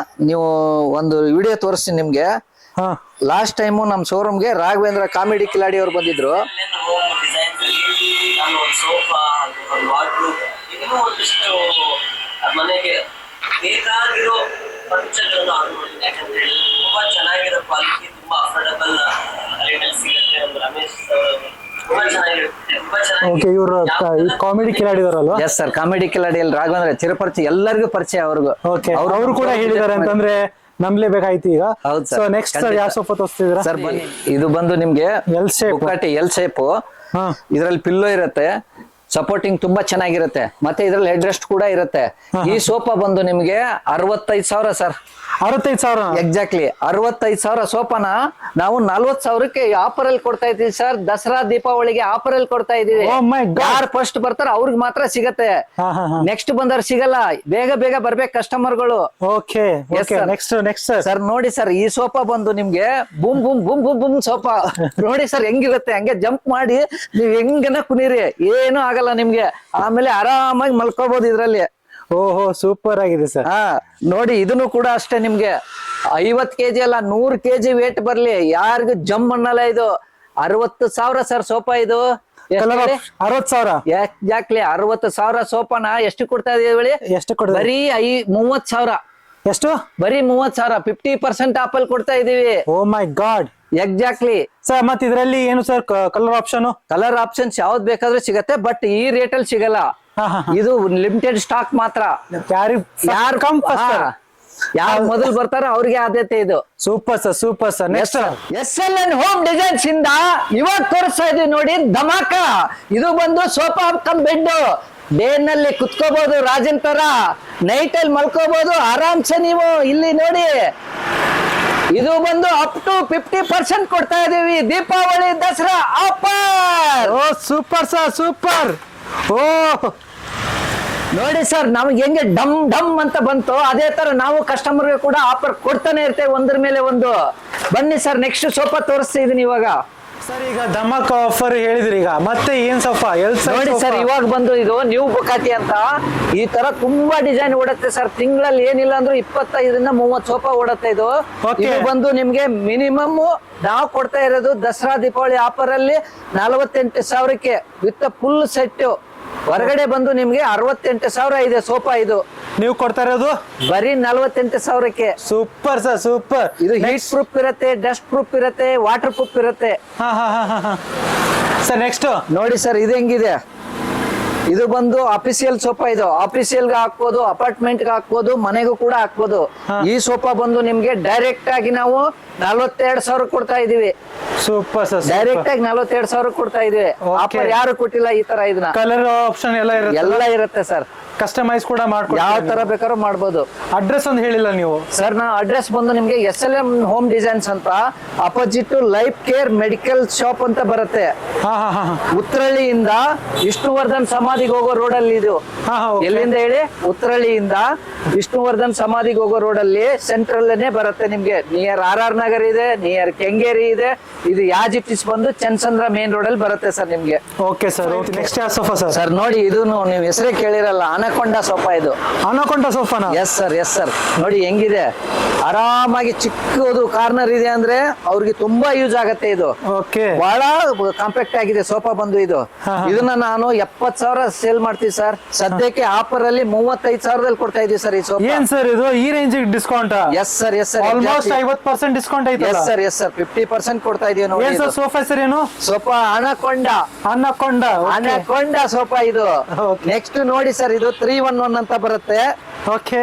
ನೀವು ಒಂದು ವಿಡಿಯೋ ತೋರಿಸ್ತೀನಿ ನಿಮ್ಗೆ. ಲಾಸ್ಟ್ ಟೈಮು ನಮ್ ಶೋರೂಮ್ಗೆ ರಾಘವೇಂದ್ರ ಕಾಮಿಡಿ ಕಿಲಾಡಿ ಅವ್ರು ಬಂದಿದ್ರು. ನಾನು ಒಂದು ಸೋಫಾ, ಒಂದು ವಾರ್ಡ್ರೋಬ್, ಇನ್ನೂ ಒಂದಿಷ್ಟು ಮನೆಗೆ ಬೇಕಾಗಿರೋ ಫರ್ನಿಚರ್ಗಳನ್ನು ಆರ್ಡರ್ ಮಾಡಿದ್ದೀನಿ. ಯಾಕಂದ್ರೆ ತುಂಬಾ ಚೆನ್ನಾಗಿರೋ ಕ್ವಾಲಿಟಿ, ತುಂಬಾ ಅಫೋರ್ಡಬಲ್ ರೇಟಲ್ಲಿ ಸಿಗುತ್ತೆ. ಒಂದು ರಮೇಶ್ ತುಂಬಾ ಚೆನ್ನಾಗಿರುತ್ತೆ. ತುಂಬಾ ಚೆನ್ನಾಗಿ ಓಕೆ, ಇವರು ಕಾಮಿಡಿ ಕಿಲಾಡಿದಾರಲ್ವಾ? ಎಸ್ ಸರ್, ಕಾಮಿಡಿ ಕಿಲಾಡಿಯಲ್ಲಿ ರಾಘವೇಂದ್ರ ಚಿರಪರಿಚಯ, ಎಲ್ಲರಿಗೂ ಪರಿಚಯ ಅವ್ರಿಗೂ. ಓಕೆ, ಅವರು ಕೂಡ ಹೇಳಿದ್ದಾರೆ ಅಂತಂದ್ರೆ ನಂಬ್ಲೇಬೇಕಾಯ್ತು ಈಗ. ಹೌದು ಸೊ ಸರ್, ನೆಕ್ಸ್ಟ್ ಸರ್ ಯಾವ ಸೋಫಾ ತೋರಿಸ್ತಿದ್ದೀರಾ? ಸರ್ ಬನ್ನಿ, ಇದು ಬಂದು ನಿಮ್ಗೆ L shape. ಬುಕಾಟಿ ಎಲ್ ಶೇಪ್. ಹಾ. ಇದ್ರಲ್ಲಿ ಪಿಲ್ಲೋ ಇರುತ್ತೆ, ಸಪೋರ್ಟಿಂಗ್ ತುಂಬಾ ಚೆನ್ನಾಗಿರುತ್ತೆ, ಮತ್ತೆ ಇದ್ರಲ್ಲಿ ಹೆಡ್ ರೆಸ್ಟ್ ಕೂಡ ಇರುತ್ತೆ. ಈ ಸೋಫಾ ಬಂದು ನಿಮ್ಗೆ 65,000 ಸರ್. 65,000? ಎಕ್ಸಾಕ್ಟ್ಲಿ 65,000 ಸೋಫಾನ ನಾವು 40,000ಕ್ಕೆ ಆಫರ್ ಅಲ್ಲಿ ಕೊಡ್ತಾ ಇದೀವಿ ಸರ್. ದಸರಾ ದೀಪಾವಳಿಗೆ ಆಫರ್ ಅಲ್ಲಿ ಕೊಡ್ತಾ ಇದೀವಿ. Oh my God. ಯಾರು ಫಸ್ಟ್ ಬರ್ತಾರ ಅವ್ರಿಗೆ ಮಾತ್ರ ಸಿಗತ್ತೆ, ನೆಕ್ಸ್ಟ್ ಬಂದವ್ರು ಸಿಗಲ್ಲ. ಬೇಗ ಬೇಗ ಬರ್ಬೇಕು ಕಸ್ಟಮರ್ಗಳು. Okay Yes, okay, sir. Next sir ನೋಡಿ ಸರ್, ಈ ಸೋಫಾ ಬಂದು ನಿಮ್ಗೆ boom boom boom boom boom sofa. ನೋಡಿ ಸರ್ ಹೆಂಗಿರುತ್ತೆ, ಹಂಗೆ ಜಂಪ್ ಮಾಡಿ ನೀವ್ ಹೆಂಗನ ಕುನೀರಿ, ಏನು ಆಗಲ್ಲ ನಿಮ್ಗೆ. ಆಮೇಲೆ ಆರಾಮಾಗಿ ಮಲ್ಕೋಬಹುದು ಇದ್ರಲ್ಲಿ. ಓಹೋ, ಸೂಪರ್ ಆಗಿದೆ ಸರ್. ಹಾ ನೋಡಿ, ಇದನ್ನು ಕೂಡ ಅಷ್ಟೇ ನಿಮ್ಗೆ 50 kg ಅಲ್ಲ 100 kg ವೇಟ್ ಬರ್ಲಿ, ಯಾರಿಗೂ ಜಮ್ ಅನ್ನಲ್ಲ. ಇದು 60,000 ಸರ್ ಸೋಫಾ. ಇದು ಕಲರ್ 60,000? ಎಕ್ಸಾಕ್ಟ್ಲಿ 60,000 ಸೋಫಾನ ಎಷ್ಟು ಕೊಡ್ತಾ ಇದೀವಿ ಹೇಳಿ? ಎಷ್ಟು ಕೊಡ್ತೀವಿ? ಬರೀ 30,000. ಎಷ್ಟು? ಬರೀ 30,000, 50% ಆಪಲ್ ಕೊಡ್ತಾ ಇದೀವಿ. ಓ ಮೈ ಗಾಡ್. ಎಕ್ಸಾಕ್ಟ್ಲಿ ಸರ್, ಮತ್ತೆ ಇದರಲ್ಲಿ ಏನು sir colour option? Colour options ಯಾವ್ದು ಬೇಕಾದ್ರೂ ಸಿಗತ್ತೆ, ಬಟ್ ಈ ರೇಟ್ ಅಲ್ಲಿ ಸಿಗಲ್ಲ. ಇದು ಲಿಮಿಟೆಡ್ ಸ್ಟಾಕ್ ಮಾತ್ರ. ಯಾರು ಮೊದಲು ಬರ್ತಾರೋ ಅವ್ರಿಗೆ ಆದ್ಯತೆ ಇದು. Super sir, super sir. Next SLN home designs ಇಂದ ಇವಾಗ ತೋರಿಸ್ತಾ ಇದೀವಿ ನೋಡಿ, ಧಮಾಕ. ಇದು ಬಂದು ಸೋಫಾ ಕಮ್ ಬೆಡ್. ಡೇ ನಲ್ಲಿ ಕುತ್ಕೋಬಹುದು ರಾಜನ್ ತರ, ನೈಟ್ ಅಲ್ಲಿ ಮಲ್ಕೋಬಹುದು ಆರಾಮ್ಸೆ ನೀವು. ಇಲ್ಲಿ ನೋಡಿ, ಇದು ಬಂದು ಅಪ್ ಟು 50% ಕೊಡ್ತಾ ಇದೀವಿ ದೀಪಾವಳಿ ದಸರಾ ಆಫರ್. ಓ ಸೂಪರ್ ಸರ್, ಸೂಪರ್. ಓ ನೋಡಿ ಸರ್, ನಮ್ಗೆ ಹೆಂಗೆ ಡಮ್ ಡಮ್ ಅಂತ ಬಂತು, ಅದೇ ತರ ನಾವು ಕಸ್ಟಮರ್ಗೆ ಕೂಡ ಆಫರ್ ಕೊಡ್ತಾನೆ ಇರ್ತೇವೆ, ಒಂದ್ರ ಮೇಲೆ ಒಂದು. ಬನ್ನಿ ಸರ್, ನೆಕ್ಸ್ಟ್ ಸೋಫಾ ತೋರಿಸ್ತಾ ಇದೀನಿ ಇವಾಗ. ಸರ್, ಈಗ ಧಮಾಕ ಆಫರ್ ಹೇಳಿದ್ರಿ, ಈಗ ಮತ್ತೆ ಏನ್ ಸೋಫಾ? ನೋಡಿ ಸರ್, ಇವಾಗ ಬಂದು ಇದು ನ್ಯೂ ಬುಕಾಟಿ ಅಂತ. ಈ ತರ ತುಂಬಾ ಡಿಸೈನ್ ಓಡುತ್ತೆ ಸರ್. ತಿಂಗಳಲ್ಲಿ ಏನಿಲ್ಲ ಅಂದ್ರೂ 25ರಿಂದ 30 ಸೋಫಾ ಓಡುತ್ತೆ ಇದು. Okay. ಇದು ಬಂದು ನಿಮ್ಗೆ ಮಿನಿಮಮ್ ನಾವು ಕೊಡ್ತಾ ಇರೋದು ದಸರಾ ದೀಪಾವಳಿ ಆಫರ್ ಅಲ್ಲಿ 48,000ಕ್ಕೆ ವಿತ್ ಫುಲ್ ಸೆಟ್. ಹೊರಗಡೆ ಬಂದು ನಿಮ್ಗೆ 68,000 ಇದೆ ಸೋಫಾ. ಇದು ನೀವು ಕೊಡ್ತಾ ಇರೋದು ಬರೀ 48,000ಕ್ಕೆ. Super sir, super. ಇದು ಹೀಟ್ ಪ್ರೂಫ್ ಇರುತ್ತೆ, ಡಸ್ಟ್ ಪ್ರೂಫ್ ಇರುತ್ತೆ, ವಾಟರ್ ಪ್ರೂಫ್ ಇರುತ್ತೆ. ಸರ್ ನೆಕ್ಸ್ಟ್ ನೋಡಿ ಸರ್, ಇದು ಹೆಂಗಿದೆ. ಇದು ಬಂದು ಅಫಿಸಿಯಲ್ ಸೋಫಾ. ಇದು ಅಫಿಸಿಯಲ್ ಗೆ ಹಾಕ್ಬೋದು, ಅಪಾರ್ಟ್ಮೆಂಟ್ ಗೆ ಹಾಕ್ಬೋದು, ಮನೆಗೂ ಕೂಡ ಹಾಕ್ಬೋದು. ಈ ಸೋಫಾ ಬಂದು ನಿಮ್ಗೆ ಡೈರೆಕ್ಟ್ ಆಗಿ ನಾವು 42,000 ಕೊಡ್ತಾ ಇದೀವಿ. ಸೂಪರ್ ಸರ್, ಡೈರೆಕ್ಟ್ ಆಗಿ 42,000 ಕೊಡ್ತಾ ಇದೀವಿ. ಆಫರ್ ಯಾರು ಕೊಟ್ಟಿಲ್ಲ ಈ ತರ. ಇದನ್ನ ಕಲರ್ ಆಪ್ಷನ್ ಎಲ್ಲ ಇರುತ್ತೆ ಸರ್. ಕಸ್ಟಮೈಸ್ ಕೂಡ ಮಾಡ್ಕೊಡ್ತೀವಿ, ಯಾವ ತರ ಬೇಕಾದ್ರೂ ಮಾಡ್ಬೋದು. ಅಡ್ರೆಸ್ ಒಂದು ಹೇಳಿಲ್ಲ ನೀವು ಸರ್. ನಾ ಅಡ್ರೆಸ್ ಬಂದು ನಿಮ್ಗೆ SLM ಹೋಮ್ ಡಿಸೈನ್ಸ್ ಅಂತ opposite life care medical shop ಅಂತ ಬರುತ್ತೆ. ಉತ್ತರಳ್ಳಿಯಿಂದ ವಿಷ್ಣುವರ್ಧನ್ ಸಮಾಧಿಗೆ ಹೋಗೋ ರೋಡ್ ಅಲ್ಲಿ ಇದು. ಎಲ್ಲಿಂದ ಹೇಳಿ? ಉತ್ತರಳ್ಳಿಯಿಂದ ವಿಷ್ಣುವರ್ಧನ್ ಸಮಾಧಿಗೆ ಹೋಗೋ ರೋಡ್ ಅಲ್ಲಿ ಸೆಂಟ್ರಲ್ ಬರುತ್ತೆ ನಿಮ್ಗೆ. ನಿಯರ್ RR ನಗರ್ ಇದೆ, ನಿಯರ್ ಕೆಂಗೇರಿ ಇದೆ. ಇದು ಯಾಜಿಟಿಸ್ ಬಂದು ಚನ್ಸಂದ್ರ ಮೇನ್ ರೋಡ್ ಅಲ್ಲಿ ಬರುತ್ತೆ ಸರ್ ನಿಮ್ಗೆ. Okay sir. ನೆಕ್ಸ್ಟ್ ಯಾವ ಸೋಫಾ ಸರ್? ಸರ್ ನೋಡಿ, ಇದು ನೀವು ಹೆಸರೇ ಕೇಳಿರಲ್ಲ, ಅನಕೊಂಡ ಸೋಫಾ. ಇದು ಅನಕೊಂಡ ಸೋಫಾನ? Yes sir, yes sir. ನೋಡಿ ಹೆಂಗಿದೆ, ಆರಾಮಾಗಿ ಚಿಕ್ಕದು ಕಾರ್ನರ್ ಇದೆ ಅಂದ್ರೆ ಅವ್ರಿಗೆ ತುಂಬಾ ಯೂಸ್ ಆಗತ್ತೆ. ಇದು ಓಕೆ, ಬಹಳ ಕಾಂಪ್ಯಾಕ್ಟ್ ಆಗಿದೆ ಸೋಫಾ ಬಂದು. ಇದು ಇದನ್ನ ನಾನು 70,000 ಸೇಲ್ ಮಾಡ್ತೀವಿ ಸರ್. ಸದ್ಯಕ್ಕೆ ಆಫರ್ ಅಲ್ಲಿ 35,000ದಲ್ಲಿ ಕೊಡ್ತಾ ಇದೀವಿ ಸರ್ ಈ ಸೋಫಾ. ಏನ್ ಸರ್ ಇದು ಈ range discount? Yes sir, yes sir. Almost 50% discount ಐತೆ. Yes sir, yes sir. 50% ಕೊಡ್ತಾ ಇದೀವಿ ನೋಡಿ. ಏನ್ ಸರ್ ಸೋಫಾ ಸರ್? ಏನು ಸೋಫಾ? ಅನಕೊಂಡ. ಅನಕೊಂಡ ಸೋಫಾ ಇದು. ನೆಕ್ಸ್ಟ್ ನೋಡಿ ಸರ್, ಇದು 311 ಅಂತ ಬರುತ್ತೆ. ಓಕೆ,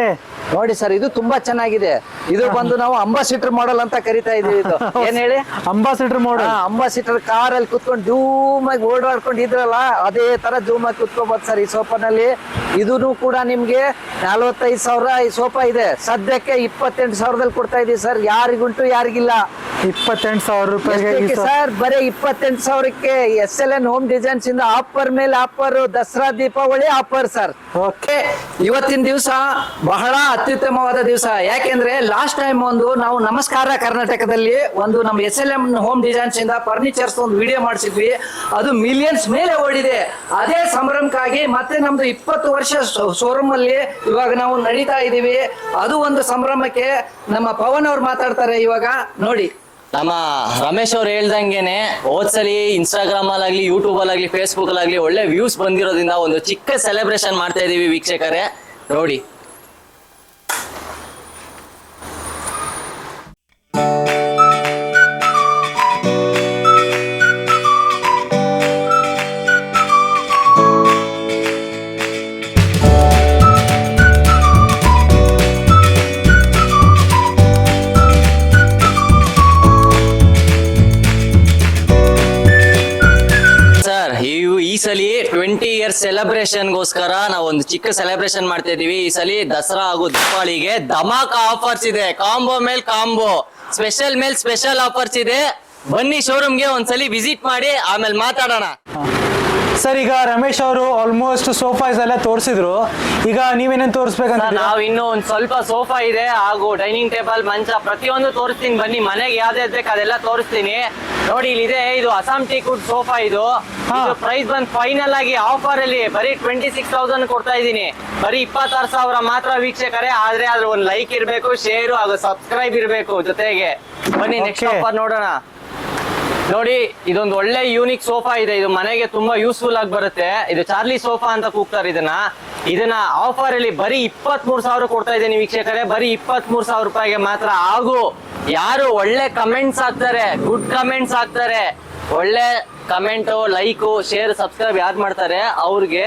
ನೋಡಿ ಸರ್, ಇದು ತುಂಬಾ ಚೆನ್ನಾಗಿದೆ. ಇದು ಬಂದು ನಾವು ಅಂಬಾಸಿಡರ್ ಮಾಡೆಲ್ ಅಂತ ಕರಿತಾ ಇದೀವಿ. ಇದು ಏನ್ ಹೇಳಿ? Ambassador model. ಅಂಬಾಸಿಡರ್ ಕಾರ್ ಅಲ್ಲಿ ಕುತ್ಕೊಂಡು ಜೂಮ್ ಆಗಿ ಓಡಾಡ್ಕೊಂಡು ಇದ್ರಲ್ಲ, ಅದೇ ತರ ಜೂಮ್ ಆಗಿ ಕುತ್ಕೋಬಹುದು ಸರ್ ಈ ಸೋಫಾನಲ್ಲಿ. ಇದೂ ಕೂಡ ನಿಮ್ಗೆ 45,000 ಈ ಸೋಫಾ ಇದೆ. ಸದ್ಯಕ್ಕೆ 28,000ದಲ್ಲಿ ಕೊಡ್ತಾ ಇದೀವಿ ಸರ್. ಯಾರಿಗುಂಟು ಯಾರಿಗಿಲ್ಲ. 28,000 ರೂಪಾಯಿಗೆ ಸರ್. ಬರೀ 28,000ಕ್ಕೆ SLN ಹೋಮ್ ಡಿಸೈನ್ಸ್ ಇಂದ ಆಫರ್ ಮೇಲೆ offer. Dasara Deepavali offer sir. Okay, ಇವತ್ತಿನ ದಿವಸ ಬಹಳ ಅತ್ಯುತ್ತಮವಾದ ದಿವಸ. ಯಾಕೆಂದ್ರೆ ಲಾಸ್ಟ್ ಟೈಮ್ ಒಂದು ನಾವು ನಮಸ್ಕಾರ ಕರ್ನಾಟಕದಲ್ಲಿ ಒಂದು ನಮ್ಮ SLM ಹೋಮ್ ಡಿಸೈನ್ಸ್ ಇಂದ ಫರ್ನಿಚರ್ಸ್ ಒಂದು ವಿಡಿಯೋ ಮಾಡಿಸಿದ್ವಿ. ಅದು ಮಿಲಿಯನ್ಸ್ ಮೇಲೆ ಓಡಿದೆ. ಅದೇ ಸಂಭ್ರಮಕ್ಕಾಗಿ ಮತ್ತೆ ನಮ್ದು 20 ವರ್ಷ ಶೋರೂಮ್ ಅಲ್ಲಿ ಇವಾಗ ನಾವು ನಡೀತಾ ಇದೀವಿ. ಅದು ಒಂದು ಸಂಭ್ರಮಕ್ಕೆ ನಮ್ಮ ಪವನ್ ಅವ್ರು ಮಾತಾಡ್ತಾರೆ ಇವಾಗ. ನೋಡಿ, ನಮ್ಮ ರಮೇಶ್ ಅವ್ರು ಹೇಳ್ದಂಗೆನೆ ಹೋದ್ಸಲಿ ಇನ್ಸ್ಟಾಗ್ರಾಮ್ ಅಲ್ಲಾಗ್ಲಿ, ಯೂಟ್ಯೂಬ್ ಅಲ್ಲಾಗ್ಲಿ, ಫೇಸ್ಬುಕ್ ಅಲ್ಲಾಗ್ಲಿ ಒಳ್ಳೆ ವ್ಯೂಸ್ ಬಂದಿರೋದ್ರಿಂದ ಒಂದು ಚಿಕ್ಕ ಸೆಲೆಬ್ರೇಷನ್ ಮಾಡ್ತಾ ಇದೀವಿ ವೀಕ್ಷಕರೇ. ನೋಡಿ, ಈ ಸಲಿ 20 ಇಯರ್ಸ್ ಸೆಲೆಬ್ರೇಷನ್ಗೋಸ್ಕರ ನಾವು ಒಂದು ಚಿಕ್ಕ ಸೆಲೆಬ್ರೇಷನ್ ಮಾಡ್ತಾ ಇದೀವಿ. ಈ ಸಲಿ ದಸರಾ ಹಾಗೂ ದೀಪಾವಳಿಗೆ ಧಮಾಕ ಆಫರ್ಸ್ ಇದೆ. ಕಾಂಬೋ ಮೇಲ್ ಕಾಂಬೋ, ಸ್ಪೆಷಲ್ ಮೇಲ್ ಸ್ಪೆಷಲ್ ಆಫರ್ಸ್ ಇದೆ. ಬನ್ನಿ ಶೋರೂಮ್ಗೆ ಒಂದ್ಸಲಿ ವಿಸಿಟ್ ಮಾಡಿ ಆಮೇಲೆ ಮಾತಾಡೋಣ. ಸರ್ ಈಗ ರಮೇಶ್ ಅವರು ಆಲ್ಮೋಸ್ಟ್ ಸೋಫಾಸ್ ಎಲ್ಲ ತೋರಿಸಿದ್ರು. ಈಗ ನೀವೇನೇನ್ ತೋರಿಸ್ಬೇಕಂತ? ನಾವು ಇನ್ನು ಒಂದ್ ಸ್ವಲ್ಪ ಸೋಫಾ ಇದೆ ಹಾಗೂ ಡೈನಿಂಗ್ ಟೇಬಲ್, ಮಂಚ ಪ್ರತಿಯೊಂದು ತೋರಿಸ್ತೀನಿ. ಬನ್ನಿ, ಮನೆಗೆ ಯಾವ್ದು ಬೇಕು ಅದೆಲ್ಲ ತೋರಿಸ್ತೀನಿ. ನೋಡಿ ಇಲ್ಲಿದೆ, ಇದು ಅಸ್ಸಾಂ ಟೀಕ್ ವುಡ್ ಸೋಫಾ. ಇದು ಪ್ರೈಸ್ ಬಂದ್ ಫೈನಲ್ ಆಗಿ ಆಫರ್ ಅಲ್ಲಿ ಬರೀ 26,000 ಕೊಡ್ತಾ ಇದೀನಿ. ಬರೀ 26,000 ಮಾತ್ರ ವೀಕ್ಷಕರೇ. ಆದ್ರೆ ಅದ್ರ ಒಂದು ಲೈಕ್ ಇರ್ಬೇಕು, ಶೇರ್ ಹಾಗೂ ಸಬ್ಸ್ಕ್ರೈಬ್ ಇರ್ಬೇಕು ಜೊತೆಗೆ. ಬನ್ನಿ ನೆಕ್ಸ್ಟ್ ಆಫರ್ ನೋಡೋಣ. ನೋಡಿ ಇದೊಂದು ಒಳ್ಳೆ ಯೂನಿಕ್ ಸೋಫಾ ಇದೆ. ಇದು ಮನೆಗೆ ತುಂಬಾ ಯೂಸ್ಫುಲ್ ಆಗಿ ಬರುತ್ತೆ. ಇದು ಚಾರ್ಲಿ ಸೋಫಾ ಅಂತ ಕೂಗ್ತಾರೆ ಇದನ್ನ ಆಫರ್ ಅಲ್ಲಿ ಬರೀ 23,000 ಕೊಡ್ತಾ ಇದ್ದೀನಿ ವೀಕ್ಷಕರೇ. ಬರೀ 23,000 ರೂಪಾಯಿಗೆ ಮಾತ್ರ. ಹಾಗೂ ಯಾರು ಒಳ್ಳೆ ಕಮೆಂಟ್ಸ್ ಹಾಕ್ತಾರೆ, ಗುಡ್ ಕಮೆಂಟ್ಸ್ ಹಾಕ್ತಾರೆ, ಒಳ್ಳೆ ಕಮೆಂಟ್, ಲೈಕ್, ಶೇರ್, ಸಬ್ಸ್ಕ್ರೈಬ್ ಯಾರು ಮಾಡ್ತಾರೆ ಅವ್ರಿಗೆ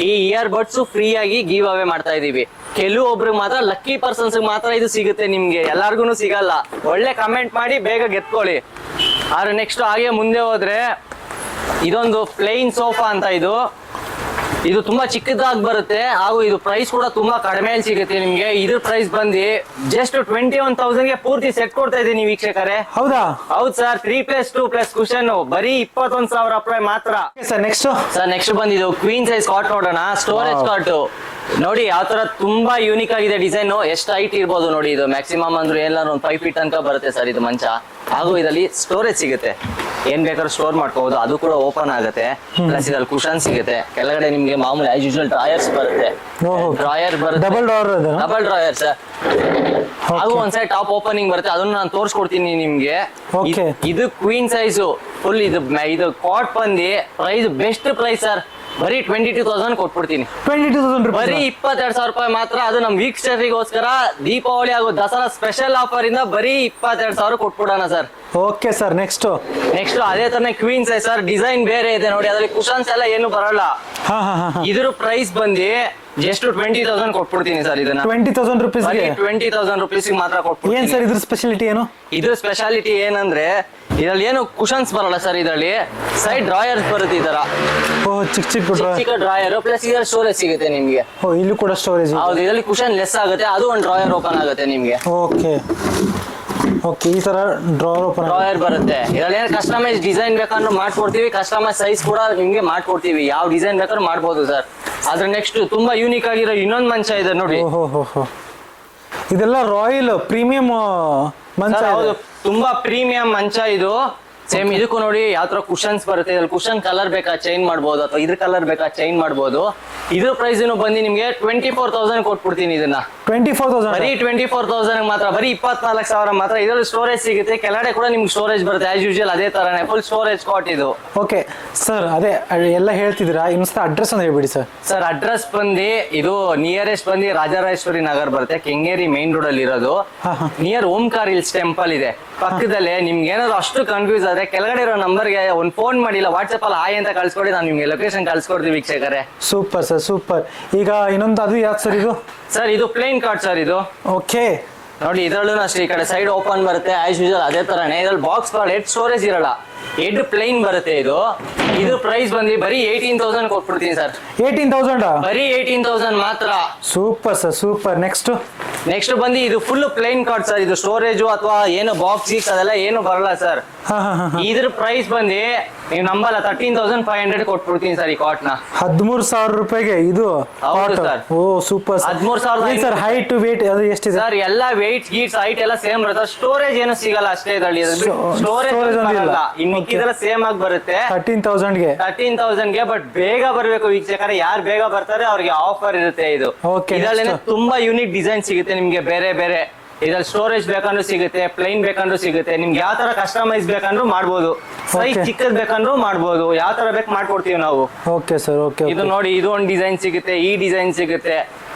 ಈ ಇಯರ್ ಬಡ್ಸ್ ಫ್ರೀ ಆಗಿ ಗಿವ್ ಅವೇ ಮಾಡ್ತಾ ಇದೀವಿ. ಕೆಲವೊಬ್ರಿಗೆ ಮಾತ್ರ, ಲಕ್ಕಿ ಪರ್ಸನ್ಸ್ ಮಾತ್ರ ಇದು ಸಿಗುತ್ತೆ, ನಿಮ್ಗೆ ಎಲ್ಲಾರ್ಗು ಸಿಗಲ್ಲ. ಒಳ್ಳೆ ಕಮೆಂಟ್ ಮಾಡಿ ಬೇಗ ಗೆತ್ಕೊಳ್ಳಿ. ಆದ್ರೆ ನೆಕ್ಸ್ಟ್ ಹಾಗೆ ಮುಂದೆ ಹೋದ್ರೆ ಇದೊಂದು ಪ್ಲೇನ್ ಸೋಫಾ ಅಂತ. ಇದು ತುಂಬಾ ಚಿಕ್ಕದಾಗಿ ಬರುತ್ತೆ ಹಾಗೂ ಇದು ಪ್ರೈಸ್ ಕೂಡ ತುಂಬಾ ಕಡಿಮೆಯಲ್ಲಿ ಸಿಗುತ್ತೆ ನಿಮ್ಗೆ. ಇದ್ರ ಪ್ರೈಸ್ ಬಂದು ಜಸ್ಟ್ 21,000 ಗೆ ಪೂರ್ತಿ ಸೆಟ್ ಕೊಡ್ತಾ ಇದೀನಿ ವೀಕ್ಷಕರೇ. ಹೌದಾ? ಹೌದು ಸರ್. 3+2+ ಕುಶನ್ ಬರೀ 21,000 ರೂಪಾಯಿ ಮಾತ್ರ. ಸರ್ ನೆಕ್ಸ್ಟ್ ಬಂದಿದ್ದು ಕ್ವೀನ್ ಸೈಜ್ ಕಾಟ್ ನೋಡೋಣ. ಸ್ಟೋರೇಜ್ ಕಾಟ್ ನೋಡಿ ಯಾವ ತರ ತುಂಬಾ ಯೂನಿಕ್ ಆಗಿದೆ ಡಿಸೈನ್. ಎಷ್ಟು ಹೈಟ್ ಇರ್ಬೋದು ನೋಡಿ. ಇದು ಮ್ಯಾಕ್ಸಿಮಮ್ ಅಂದ್ರೆ ಎಲ್ಲ ಒಂದು 5 ಫೀಟ್ ತನಕ ಬರುತ್ತೆ ಸರ್ ಇದು ಮಂಚ. ಹಾಗೂ ಇದರಲ್ಲಿ ಸ್ಟೋರೇಜ್ ಸಿಗುತ್ತೆ, ಏನ್ ಬೇಕಾದ್ರೂ ಸ್ಟೋರ್ ಮಾಡ್ಕೋಬಹುದು. ಅದು ಕೂಡ ಓಪನ್ ಆಗುತ್ತೆ. ಪ್ಲಸ್ ಇದ್ರಲ್ಲಿ ಕುಶನ್ ಸಿಗುತ್ತೆ. ಕೆಳಗಡೆ ನಿಮ್ಗೆ ಮಾಮೂಲಿ ಆಸ್ ಯೂಶುವಲ್ ಡ್ರಾಯರ್ಸ್ ಬರುತ್ತೆ. ಡ್ರಾಯರ್ ಬರುತ್ತೆ, ಡಬಲ್ ಡ್ರಾಯರ್ ಸರ್. ಹಾಗೂ ಒಂದ್ ಸೈಡ್ ಟಾಪ್ ಓಪನಿಂಗ್ ಬರುತ್ತೆ. ಅದನ್ನ ನಾನು ತೋರಿಸ್ಕೊಡ್ತೀನಿ ನಿಮ್ಗೆ. ಇದು ಕ್ವೀನ್ ಸೈಜ್ ಫುಲ್. ಇದು ಕಾಟ್ ಬಂದು ಪ್ರೈಸ್ ಬೆಸ್ಟ್ ಪ್ರೈಸ್ ಸರ್. ಬರೀ 22,000 ಕೊಟ್ಬಿಡ್ತೀನಿ. 22,000 ಬರೀ 22,000 ರೂಪಾಯಿ ಮಾತ್ರ. ಅದು ನಮ್ ವೀಕ್ಷಕರಿಗೋಸ್ಕರ ದೀಪಾವಳಿ ಹಾಗೂ ದಸರಾ ಸ್ಪೆಷಲ್ ಆಫರ್ ಇಂದ ಬರೀ 22,000 ಕೊಟ್ಬಿಡೋಣ ಸರ್. Okay sir. ನೆಕ್ಸ್ಟ್ ಅದೇ ತರ ಕ್ವೀನ್ ಸೈಜ್ ಸರ್. ಡಿಸೈನ್ ಬೇರೆ ಇದೆ ನೋಡಿ. ಅದ್ರಲ್ಲಿ ಕುಶನ್ಸ್ ಎಲ್ಲ ಏನು ಬರಲ್ಲ. ಇದ್ರ ಪ್ರೈಸ್ ಬಂದು ಜಸ್ಟ್ 20,000 ಕೊಟ್ಬಿಡ್ತೀನಿ ಸರ್. ಇದನ್ನ 20,000 rupees 20,000 rupees ಮಾತ್ರ ಕೊಟ್ಬಿಡ್ತೀನಿ. ಏನ್ ಸರ್ ಇದ್ರ ಸ್ಪೆಷಾಲಿಟಿ ಏನು? ಇದ್ರ ಸ್ಪೆಷಾಲಿಟಿ ಏನಂದ್ರೆ ಇದ್ರಲ್ಲಿ ಏನು ಕುಶನ್ಸ್ ಬರಲ್ಲ ಸರ್. ಇದರಲ್ಲಿ ಸೈಡ್ ಡ್ರಾಯರ್ಸ್ ಬರುತ್ತೆ ಈ ತರ. ಚಿಕ್ಕ ಡ್ರಾಯರ್ ಪ್ಲಸ್ ಇದರಲ್ಲಿ ಸ್ಟೋರೇಜ್ ಸಿಗುತ್ತೆ ನಿಮ್ಗೆ. ಇಲ್ಲೂ ಕೂಡ ಸ್ಟೋರೇಜ್. ಹೌದು, ಇದರಲ್ಲಿ ಕುಶನ್ ಲೆಸ್ ಆಗುತ್ತೆ. ಅದು ಒಂದು ಡ್ರಾಯರ್ ಓಪನ್ ಆಗುತ್ತೆ ನಿಮ್ಗೆ. ಓಕೆ ಈ ತರ ಡ್ರಾಯರ್ ಬರುತ್ತೆ. ಇದರಲ್ಲಿ ಏನು ಕಸ್ಟಮೈಸ್ ಡಿಸೈನ್ ಬೇಕಂದ್ರೆ ಮಾಡ್ಕೊಡ್ತೀವಿ. ಕಸ್ಟಮೈಸ್ ಸೈಜ್ ಕೂಡ ನಿಮ್ಗೆ ಮಾಡ್ಕೊಡ್ತೀವಿ. ಯಾವ ಡಿಸೈನ್ ಬೇಕಾದ್ರೂ ಮಾಡ್ಬೋದು ಸರ್. ಆದ್ರೆ ನೆಕ್ಸ್ಟ್ ತುಂಬಾ ಯೂನಿಕ್ ಆಗಿರೋ ಇನ್ನೊಂದು ಮಂಚ ಇದೆ ನೋಡಿ. ಇದೆಲ್ಲ ರಾಯಲ್ ಪ್ರೀಮಿಯಂ ಮಂಚ. ಹೌದು, ತುಂಬಾ ಪ್ರೀಮಿಯಂ ಮಂಚ ಇದು. ಸೇಮ್ ಇದಕ್ಕೂ ನೋಡಿ ಯಾವ ತರ ಕುಶನ್ಸ್ ಬರುತ್ತೆ. ಇದ್ರಲ್ಲಿ ಕುಶನ್ ಕಲರ್ ಬೇಕಾ ಚೇಂಜ್ ಮಾಡ್ಬೋದು, ಅಥವಾ ಇದ್ರ ಕಲರ್ ಬೇಕಾ ಚೇಂಜ್ ಮಾಡ್ಬೋದು. ಇದ್ರ ಪ್ರೈಸ್ ಬಂದು ನಿಮ್ಗೆ 24,000 ಕೊಟ್ಬಿಡ್ತೀನಿ ಇದನ್ನ. 24,000 ಬರೀ 24,000 ಮಾತ್ರ. ಬರೀ 24,000 ಮಾತ್ರ. ಇದರಲ್ಲಿ ಸ್ಟೋರೇಜ್ ಸಿಗುತ್ತೆ. ಕೆಳಗಡೆ ಕೂಡ ನಿಮ್ಗೆ ಸ್ಟೋರೇಜ್ ಬರುತ್ತೆ ಆಸ್ ಯೂಶುವಲ್ ಅದೇ ತರನೇ. ಫುಲ್ ಸ್ಟೋರೇಜ್ ಕಾಟ್ ಇದು. ಓಕೆ ಸರ್, ಅದೇ ಎಲ್ಲ ಹೇಳ್ತಿದ್ದೀರಾ. ಇನ್ನೊಂದ್ಸಲ ಅಡ್ರೆಸ್ ಅಂತ ಹೇಳ್ಬಿಡಿ ಸರ್. ಸರ್ ಅಡ್ರೆಸ್ ಬಂದು ಇದು ನಿಯರೆಸ್ಟ್ ಬಂದು ರಾಜರಾಜೇಶ್ವರಿ ನಗರ್ ಬರುತ್ತೆ. ಕೆಂಗೇರಿ ಮೇನ್ ರೋಡ್ ಅಲ್ಲಿ ಇರೋದು. ನಿಯರ್ ಓಂಕಾರ್ ಹಿಲ್ಸ್ ಟೆಂಪಲ್ ಇದೆ ಪಕ್ಕದಲ್ಲೇ. ನಿಮ್ಗೆ ಏನಾದ್ರು ಅಷ್ಟು ಕನ್ಫ್ಯೂಸ್ ಆದ್ರೆ ಕೆಳಗಡೆ ಇರೋ ನಂಬರ್ಗೆ ಒಂದು ಫೋನ್ ಮಾಡಿಲ್ಲ, ವಾಟ್ಸ್ಆಪ್ ಅಲ್ಲಿ ಹಾಯ್ ಅಂತ ಕಳ್ಸ್ಕೊಡಿ. ನಾನು ನಿಮ್ಗೆ ಲೊಕೇಶನ್ ಕಳ್ಸ್ಕೊಡ್ತೀವಿ ವೀಕ್ಷಕರೇ. Super sir, super. ಈಗ ಇನ್ನೊಂದು ಅದು ಯಾವ್ದು ಸರ್ ಇದು? ಸರ್ ಇದು ಪ್ಲೇನ್ ಕಾರ್ಡ್ ಸರ್ ಇದು. ಓಕೆ ನೋಡಿ ಇದರಲ್ಲೂ ಅಷ್ಟೇ. ಈ ಕಡೆ ಸೈಡ್ ಓಪನ್ ಬರುತ್ತೆ ಆಸ್ ಯೂಶುವಲ್ ಅದೇ ತರನೇ. ಇದ್ರಲ್ಲಿ ಬಾಕ್ಸ್ ಕಾರ್ಡ್ ಹೆಡ್ ಸ್ಟೋರೇಜ್ ಇರಲ್ಲ. ಹೆಡ್ ಪ್ಲೇನ್ ಬರುತ್ತೆ ಇದು. ಇದು ಪ್ರೈಸ್ ಬಂದು ಬರೀ 18,000 ಕೊಟ್ಬಿಡ್ತೀನಿ ಸರ್. 18,000 ಬರೀ 18,000 ಮಾತ್ರ. Super sir, super. ನೆಕ್ಸ್ಟ್ ಬಂದು ಇದು ಫುಲ್ ಪ್ಲೇನ್ ಕಾರ್ಡ್ ಸರ್. ಇದು ಸ್ಟೋರೇಜ್ ಅಥವಾ ಏನು ಬಾಕ್ಸ್ ಗೀಕ್ಸ್ ಅದೆಲ್ಲ ಏನು ಬರಲ್ಲ ಸರ್. ಇದ್ರ ಪ್ರೈಸ್ ಬಂದು ನೀವು ನಂಬಲ್ಲ 13,500 ಕೊಟ್ಬಿಡ್ತೀನಿ ಸರ್ ಈ ಕಾಟ್ ನ. 13,000 ರೂಪಾಯಿಗೆ ಇದು? ಹೌದು ಸರ್. ಓ ಸೂಪರ್. 13,000 ಸರ್. ಹೈಟ್ ವೇಟ್ ಅದು ಎಷ್ಟಿದೆ ಸರ್? ಎಲ್ಲ ವೇಟ್ ಗೀಟ್ಸ್ ಹೈಟ್ ಎಲ್ಲ ಸೇಮ್ ಬರುತ್ತೆ. ಸ್ಟೋರೇಜ್ ಏನು ಸಿಗಲ್ಲ ಅಷ್ಟೇ ಇದರಲ್ಲಿ. ಸ್ಟೋರೇಜ್ ಬರಲ್ಲ. ಇನ್ನು ಇದೆಲ್ಲ ಸೇಮ್ ಆಗಿ ಬರುತ್ತೆ 13,000 ಗೆ. ಬಟ್ ಬೇಗ ಬರ್ಬೇಕು ವೀಕ್ಷಕರೇ. ಯಾರು ಬೇಗ ಬರ್ತಾರೆ ಅವ್ರಿಗೆ ಆಫರ್ ಇರುತ್ತೆ ಇದು. ಇದರಲ್ಲಿ ತುಂಬಾ ಯೂನಿಕ್ ಡಿಸೈನ್ ಸಿಗುತ್ತೆ ನಿಮ್ಗೆ ಬೇರೆ ಬೇರೆ. ಇದ್ರಲ್ಲಿ ಸ್ಟೋರೇಜ್ ಬೇಕಂದ್ರೂ ಸಿಗುತ್ತೆ, ಪ್ಲೈನ್ ಬೇಕಂದ್ರೂ ಸಿಗುತ್ತೆ. ನಿಮ್ಗೆ ಯಾವ ತರ ಕಸ್ಟಮೈಸ್ ಬೇಕಂದ್ರೂ ಮಾಡ್ಬೋದು. ಸೈಜ್ ಚಿಕ್ಕದ್ ಬೇಕಂದ್ರೂ ಮಾಡ್ಬೋದು. ಯಾವ ತರ ಬೇಕು ಮಾಡ್ಕೊಡ್ತೀವಿ ನಾವು. Okay sir. ಓಕೆ. ಇದು ನೋಡಿ, ಇದು ಒಂದು ಡಿಸೈನ್ ಸಿಗುತ್ತೆ, ಈ ಡಿಸೈನ್ ಸಿಗುತ್ತೆ.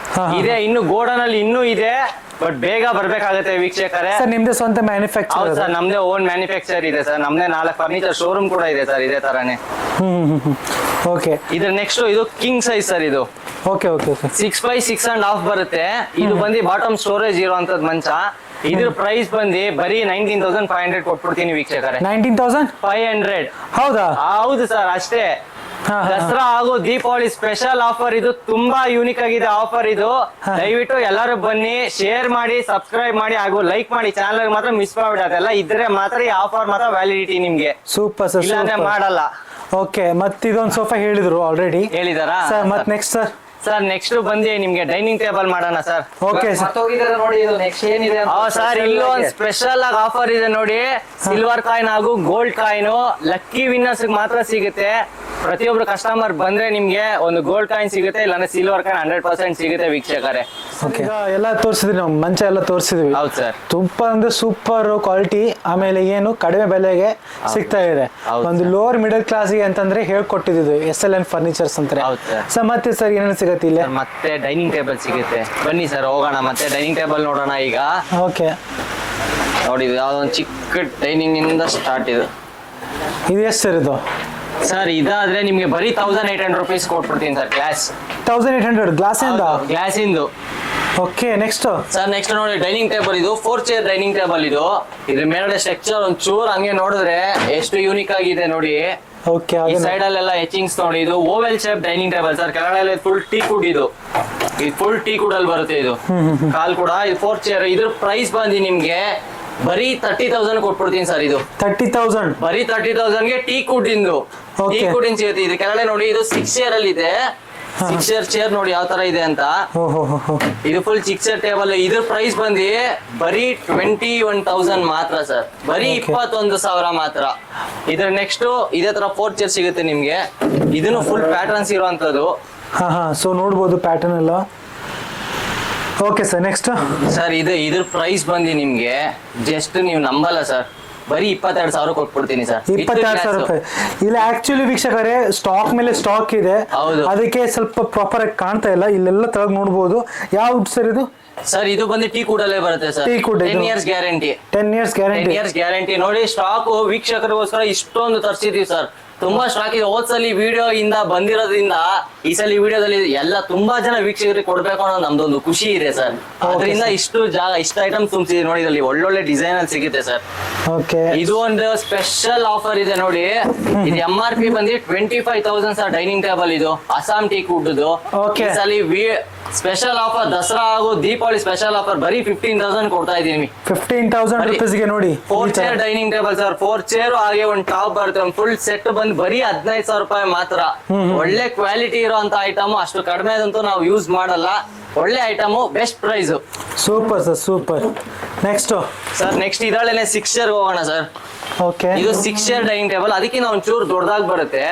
ಇದೆ ಇನ್ನು ಗೋಡನ್ ಅಲ್ಲಿ ಇನ್ನೂ ಇದೆ. ಬಟ್ ಬೇಗ ಬರ್ಬೇಕಾಗತ್ತೆ ವೀಕ್ಷಕರೇ. ಸರ್ ನಿಮ್ದೇ ಸ್ವಂತ ಮ್ಯಾನುಫ್ಯಾಕ್ಚರ್? ಹೌದು ಸರ್, ನಮ್ದೇ ಓನ್ ಮ್ಯಾನುಫ್ಯಾಕ್ಚರ್ ಇದೆ ಸರ್. ನಮ್ದೇ 4 ಫರ್ನಿಚರ್ ಶೋರೂಮ್ ಕೂಡ ಇದೆ ಸರ್ ಇದೇ ತರಾನೇ. ಓಕೆ. ಇದ್ರ ನೆಕ್ಸ್ಟ್ ಇದು ಕಿಂಗ್ ಸೈಜ್ ಸರ್ ಇದು. Okay okay okay. 6x6.5 ಬರುತ್ತೆ. ಇದು ಬಂದು ಬಾಟಮ್ ಸ್ಟೋರೇಜ್ ಇರುವಂತದ್ ಮಂಚ. ಇದ್ರ ಪ್ರೈಸ್ ಬಂದು ಬರೀ 19,500 ಕೊಟ್ಬಿಡ್ತೀನಿ ವೀಕ್ಷಕರೇ. 19,500? ಹೌದಾ? ಹೌದು ಸರ್ ಅಷ್ಟೇ. ದಸರಾ ಹಾಗೂ ದೀಪಾವಳಿ ಸ್ಪೆಷಲ್ ಆಫರ್ ಇದು, ತುಂಬಾ ಯೂನಿಕ್ ಆಗಿದೆ ಆಫರ್ ಇದು. ದಯವಿಟ್ಟು ಎಲ್ಲರೂ ಬನ್ನಿ, ಶೇರ್ ಮಾಡಿ, ಸಬ್ಸ್ಕ್ರೈಬ್ ಮಾಡಿ ಹಾಗೂ ಲೈಕ್ ಮಾಡಿ. ಚಾನಲ್ ಮಾತ್ರ ಮಿಸ್ ಮಾಡ್ಬಿಡೋದೆಲ್ಲ ಇದ್ರೆ ಮಾತ್ರ ಈ ಆಫರ್ ಮಾತ್ರ ವ್ಯಾಲಿಡಿಟಿ ನಿಮ್ಗೆ, ಸೂಪರ್ ಸರ್, ಇಲ್ಲಾಂದ್ರೆ ಮಾಡಲ್ಲ. ಓಕೆ, ಮತ್ತೆ ಇದೊಂದು ಸೋಫಾ ಹೇಳಿದ್ರು ಆಲ್ರೆಡಿ ಹೇಳಿದಾರಾ ಸರ್? ಮತ್ತೆ ನೆಕ್ಸ್ಟ್ ಸರ್? ಸರ್ ನೆಕ್ಸ್ಟ್ ಬಂದು ನಿಮ್ಗೆ ಡೈನಿಂಗ್ ಟೇಬಲ್ ಮಾಡೋಣ ಸರ್. ಓಕೆ ಸರ್, ಮರ್ತೋಗಿದ್ದಾರೆ ನೋಡಿ, ಇದು ನೆಕ್ಸ್ಟ್ ಏನಿದೆ ಅಂತ ಸರ್ ಇಲ್ಲೂ ಒಂದು ಸ್ಪೆಷಲ್ ಆಗಿ ಆಫರ್ ಇದೆ ನೋಡಿ. ಸಿಲ್ವರ್ ಕಾಯಿನ್ ಹಾಗೂ ಗೋಲ್ಡ್ ಕಾಯಿನ್ ಲಕ್ಕಿ ವಿನ್ನರ್ಸ್ ಮಾತ್ರ ಸಿಗುತ್ತೆ. ಪ್ರತಿಯೊಬ್ರು ಕಸ್ಟಮರ್ ಬಂದ್ರೆ ನಿಮ್ಗೆ ಒಂದು ಗೋಲ್ಡ್ ಕಾಯಿನ್ ಸಿಗುತ್ತೆ, ಇಲ್ಲಾಂದ್ರೆ ಸಿಲ್ವರ್ ಕಾಯಿನ್ 100% ಸಿಗುತ್ತೆ ವೀಕ್ಷಕರೇ. ಈಗ ಎಲ್ಲ ತೋರಿಸಿದ್ವಿ, ನಾವು ಮಂಚ ಎಲ್ಲ ತೋರಿಸಿದ್ವಿ. ಹೌದು ಸರ್, ತುಂಬಾ ಅಂದ್ರೆ ಸೂಪರ್ ಕ್ವಾಲಿಟಿ, ಆಮೇಲೆ ಏನು ಕಡಿಮೆ ಬೆಲೆಗೆ ಸಿಗ್ತಾ ಇದೆ. ಒಂದು ಲೋವರ್ ಮಿಡಲ್ ಕ್ಲಾಸ್ಗೆ ಅಂತಂದ್ರೆ ಹೇಳ್ಕೊಟ್ಟಿದ್ದು SLN ಫರ್ನಿಚರ್ಸ್ ಅಂತಾರೆ. ಹೌದು ಸರ್. ಸರ್ ಮತ್ತೆ ಸರ್ ಏನೇನು ಸಿಗತ್ತೆ ಇಲ್ಲಿ? ಮತ್ತೆ ಡೈನಿಂಗ್ ಟೇಬಲ್ ಸಿಗುತ್ತೆ, ಬನ್ನಿ ಸರ್ ಹೋಗೋಣ ಮತ್ತೆ ಡೈನಿಂಗ್ ಟೇಬಲ್ ನೋಡೋಣ. ಈಗ ಓಕೆ, ನೋಡಿ ಇದು ಯಾವ್ದೊಂದು ಚಿಕ್ಕ ಡೈನಿಂಗ್ ಇಂದ ಸ್ಟಾರ್ಟ್ ಇದು. ಇದು ಎಷ್ಟು ಸರ್ ಇದು? ಸರ್ ಇದಾದ್ರೆ ನಿಮ್ಗೆ ಬರೀ 1800 rupees ಕೊಟ್ಬಿಡ್ತೀನಿ ಸರ್. ಗ್ಲಾಸ್ 1800 ಗ್ಲಾಸ್ ಇಂದ? ಗ್ಲಾಸ್ ಇಂದು. ಓಕೆ, ನೆಕ್ಸ್ಟ್ ಸರ್ ನೆಕ್ಸ್ಟ್ ನೋಡಿ ಡೈನಿಂಗ್ ಟೇಬಲ್ ಇದು 4 ಚೇರ್ ಡೈನಿಂಗ್ ಟೇಬಲ್ ಇದು. ಇದ್ರ ಮೇಲ್ಗಡೆ ಸ್ಟ್ರಕ್ಚರ್ ಒಂದ್ ಚೂರ್ ಹಂಗೆ ನೋಡಿದ್ರೆ ಎಷ್ಟು ಯೂನಿಕ್ ಆಗಿದೆ ನೋಡಿ. ಓಕೆ, ಈ ಸೈಡ್ ಅಲ್ಲೆಲ್ಲ ಎಚಿಂಗ್ಸ್ ನೋಡಿ. ಇದು vowel shape dining table sir. ಕೆಳಗಡೆ ಫುಲ್ ಟೀ ಕುಡ್ ಇದು ಫುಲ್ ಟೀ ಕುಡ್ ಅಲ್ಲಿ ಬರುತ್ತೆ ಇದು ಕಾಲ್ ಕೂಡ. ಇದು 4 ಚೇರ್. ಇದ್ರ ಪ್ರೈಸ್ ಬಂದು ನಿಮ್ಗೆ ಬರೀ 30,000 ಕೊಟ್ಬಿಡ್ತೀನಿ ಸರ್. ಇದು 30,000 ಬರೀ 30,000 ಗೆ ಟೀ ಕುಡ್ ಇಂದು ಟೀ ಕುಡ್ ಇನ್ ಸಿಗುತ್ತೆ. ಇದು ಕೆಳಗಡೆ ನೋಡಿ, ಇದು 6 ಚೇರ್ ಅಲ್ಲಿ ಇದೆ. 6 ಚೇರ್ ಚೇರ್ ನೋಡಿ ಯಾವ ತರ ಇದೆ ಅಂತ. ಇದು ಫುಲ್ 6 ಚೇರ್ ಟೇಬಲ್. ಇದ್ರ ಪ್ರೈಸ್ ಬಂದು ಬರೀ 21,000 ಮಾತ್ರ ಸರ್. ಬರೀ 21,000 ಮಾತ್ರ. ಇದ್ರ ನೆಕ್ಸ್ಟ್ ಇದೇ ತರ 4 ಚೇರ್ ಸಿಗುತ್ತೆ ನಿಮ್ಗೆ. ಇದನ್ನು ಫುಲ್ ಪ್ಯಾಟರ್ನ್ಸ್ ಇರುವಂತದ್ದು. ಸೊ ನೋಡ್ಬೋದು ಪ್ಯಾಟರ್ನ್ ಎಲ್ಲ. ಓಕೆ ಸರ್, ನೆಕ್ಸ್ಟ್ ಸರ್ ಇದ್ರ ಪ್ರೈಸ್ ಬಂದು ನಿಮ್ಗೆ ಜಸ್ಟ್ ನೀವು ನಂಬಲ್ಲ ಸರ್, ಬರೀ 22,000 ಕೊಟ್ಬಿಡ್ತೀನಿ ಸರ್. 22,000 ರೂಪಾಯಿ. ಇಲ್ಲ ಆಕ್ಚುಲಿ ವೀಕ್ಷಕರೇ, ಸ್ಟಾಕ್ ಮೇಲೆ ಸ್ಟಾಕ್ ಇದೆ, ಹೌದು. ಅದಕ್ಕೆ ಸ್ವಲ್ಪ ಪ್ರಾಪರ್ ಆಗಿ ಕಾಣ್ತಾ ಇಲ್ಲ. ಇಲ್ಲೆಲ್ಲ ತೆಗೆದು ನೋಡ್ಬೋದು. ಯಾವ ವುಡ್ ಸರ್ ಇದು? ಸರ್ ಇದು ಬಂದು ಟೀ ಕೂಡಲ್ಲೇ ಬರುತ್ತೆ sir. Teak wood 10 years guarantee. 10 years guarantee. 10 years guarantee. ನೋಡಿ ಸ್ಟಾಕ್ ವೀಕ್ಷಕರಿಗೋಸ್ಕರ ಇಷ್ಟೊಂದು ತರಿಸಿದೀವಿ ಸರ್. ತುಂಬಾ ಸ್ಟಾಕ್ ಇದೆ. ಹೋದ್ಸಲಿ ವಿಡಿಯೋ ಇಂದ ಬಂದಿರೋದ್ರಿಂದ ಈ ಸಲ ವಿಡಿಯೋದಲ್ಲಿ ಎಲ್ಲ ತುಂಬಾ ಜನ ವೀಕ್ಷಕರಿಗೆ ಕೊಡ್ಬೇಕು ಅನ್ನೋ ನಮ್ದೊಂದು ಖುಷಿ ಇದೆ ಸರ್. ಅದರಿಂದ ಇಷ್ಟು ಐಟಮ್ ತುಂಬಿಸಿದೀವಿ ನೋಡಿ. ಇದರಲ್ಲಿ ಒಳ್ಳೊಳ್ಳೆ ಡಿಸೈನ್ ಅಲ್ಲಿ ಸಿಗುತ್ತೆ ಸರ್. ಓಕೆ, ಇದು ಒಂದು ಸ್ಪೆಷಲ್ ಆಫರ್ ಇದೆ ನೋಡಿ. ಇದು MRP ಬಂದು 25,000 ಸರ್. ಡೈನಿಂಗ್ ಟೇಬಲ್ ಇದು ಅಸ್ಸಾಂ ಟೀ ಕುಡ್ದು. Okay. ಈ ಸಲ ಸ್ಪೆಷಲ್ ಆಫರ್ ದಸರಾ ಹಾಗೂ ದೀಪಾವಳಿ ಸ್ಪೆಷಲ್ ಆಫರ್ ಬರೀ 15,000 ಕೊಡ್ತಾ ಇದೀನಿ. 15,000 ರುಪೀಸ್ಗೆ ನೋಡಿ 4 chair dining table sir. 4 chair ಹಾಗೆ ಒಂದು ಟಾಪ್ ಬರುತ್ತೆ. ಒಂದು ಫುಲ್ ಸೆಟ್ ಬಂದು ಬರೀ 15,000 ರೂಪಾಯಿ ಮಾತ್ರ. ಒಳ್ಳೆ ಕ್ವಾಲಿಟಿ ಇರುವಂತ ಐಟಮ್. ಅಷ್ಟು ಕಡಿಮೆ ಆದಂತೂ ನಾವು ಯೂಸ್ ಮಾಡಲ್ಲ. ಒಳ್ಳೆ item, best price. Super sir, super. Next sir next ಇದರಲ್ಲೇನೆ 6 ಚೇರ್ ಹೋಗೋಣ ಸರ್. ಓಕೆ, ಇದು 6 ಚೇರ್ ಡೈನಿಂಗ್ ಟೇಬಲ್. ಅದಕ್ಕೆ ನಾವು ಒಂಚೂರು ದೊಡ್ಡದಾಗಿ ಬರುತ್ತೆ.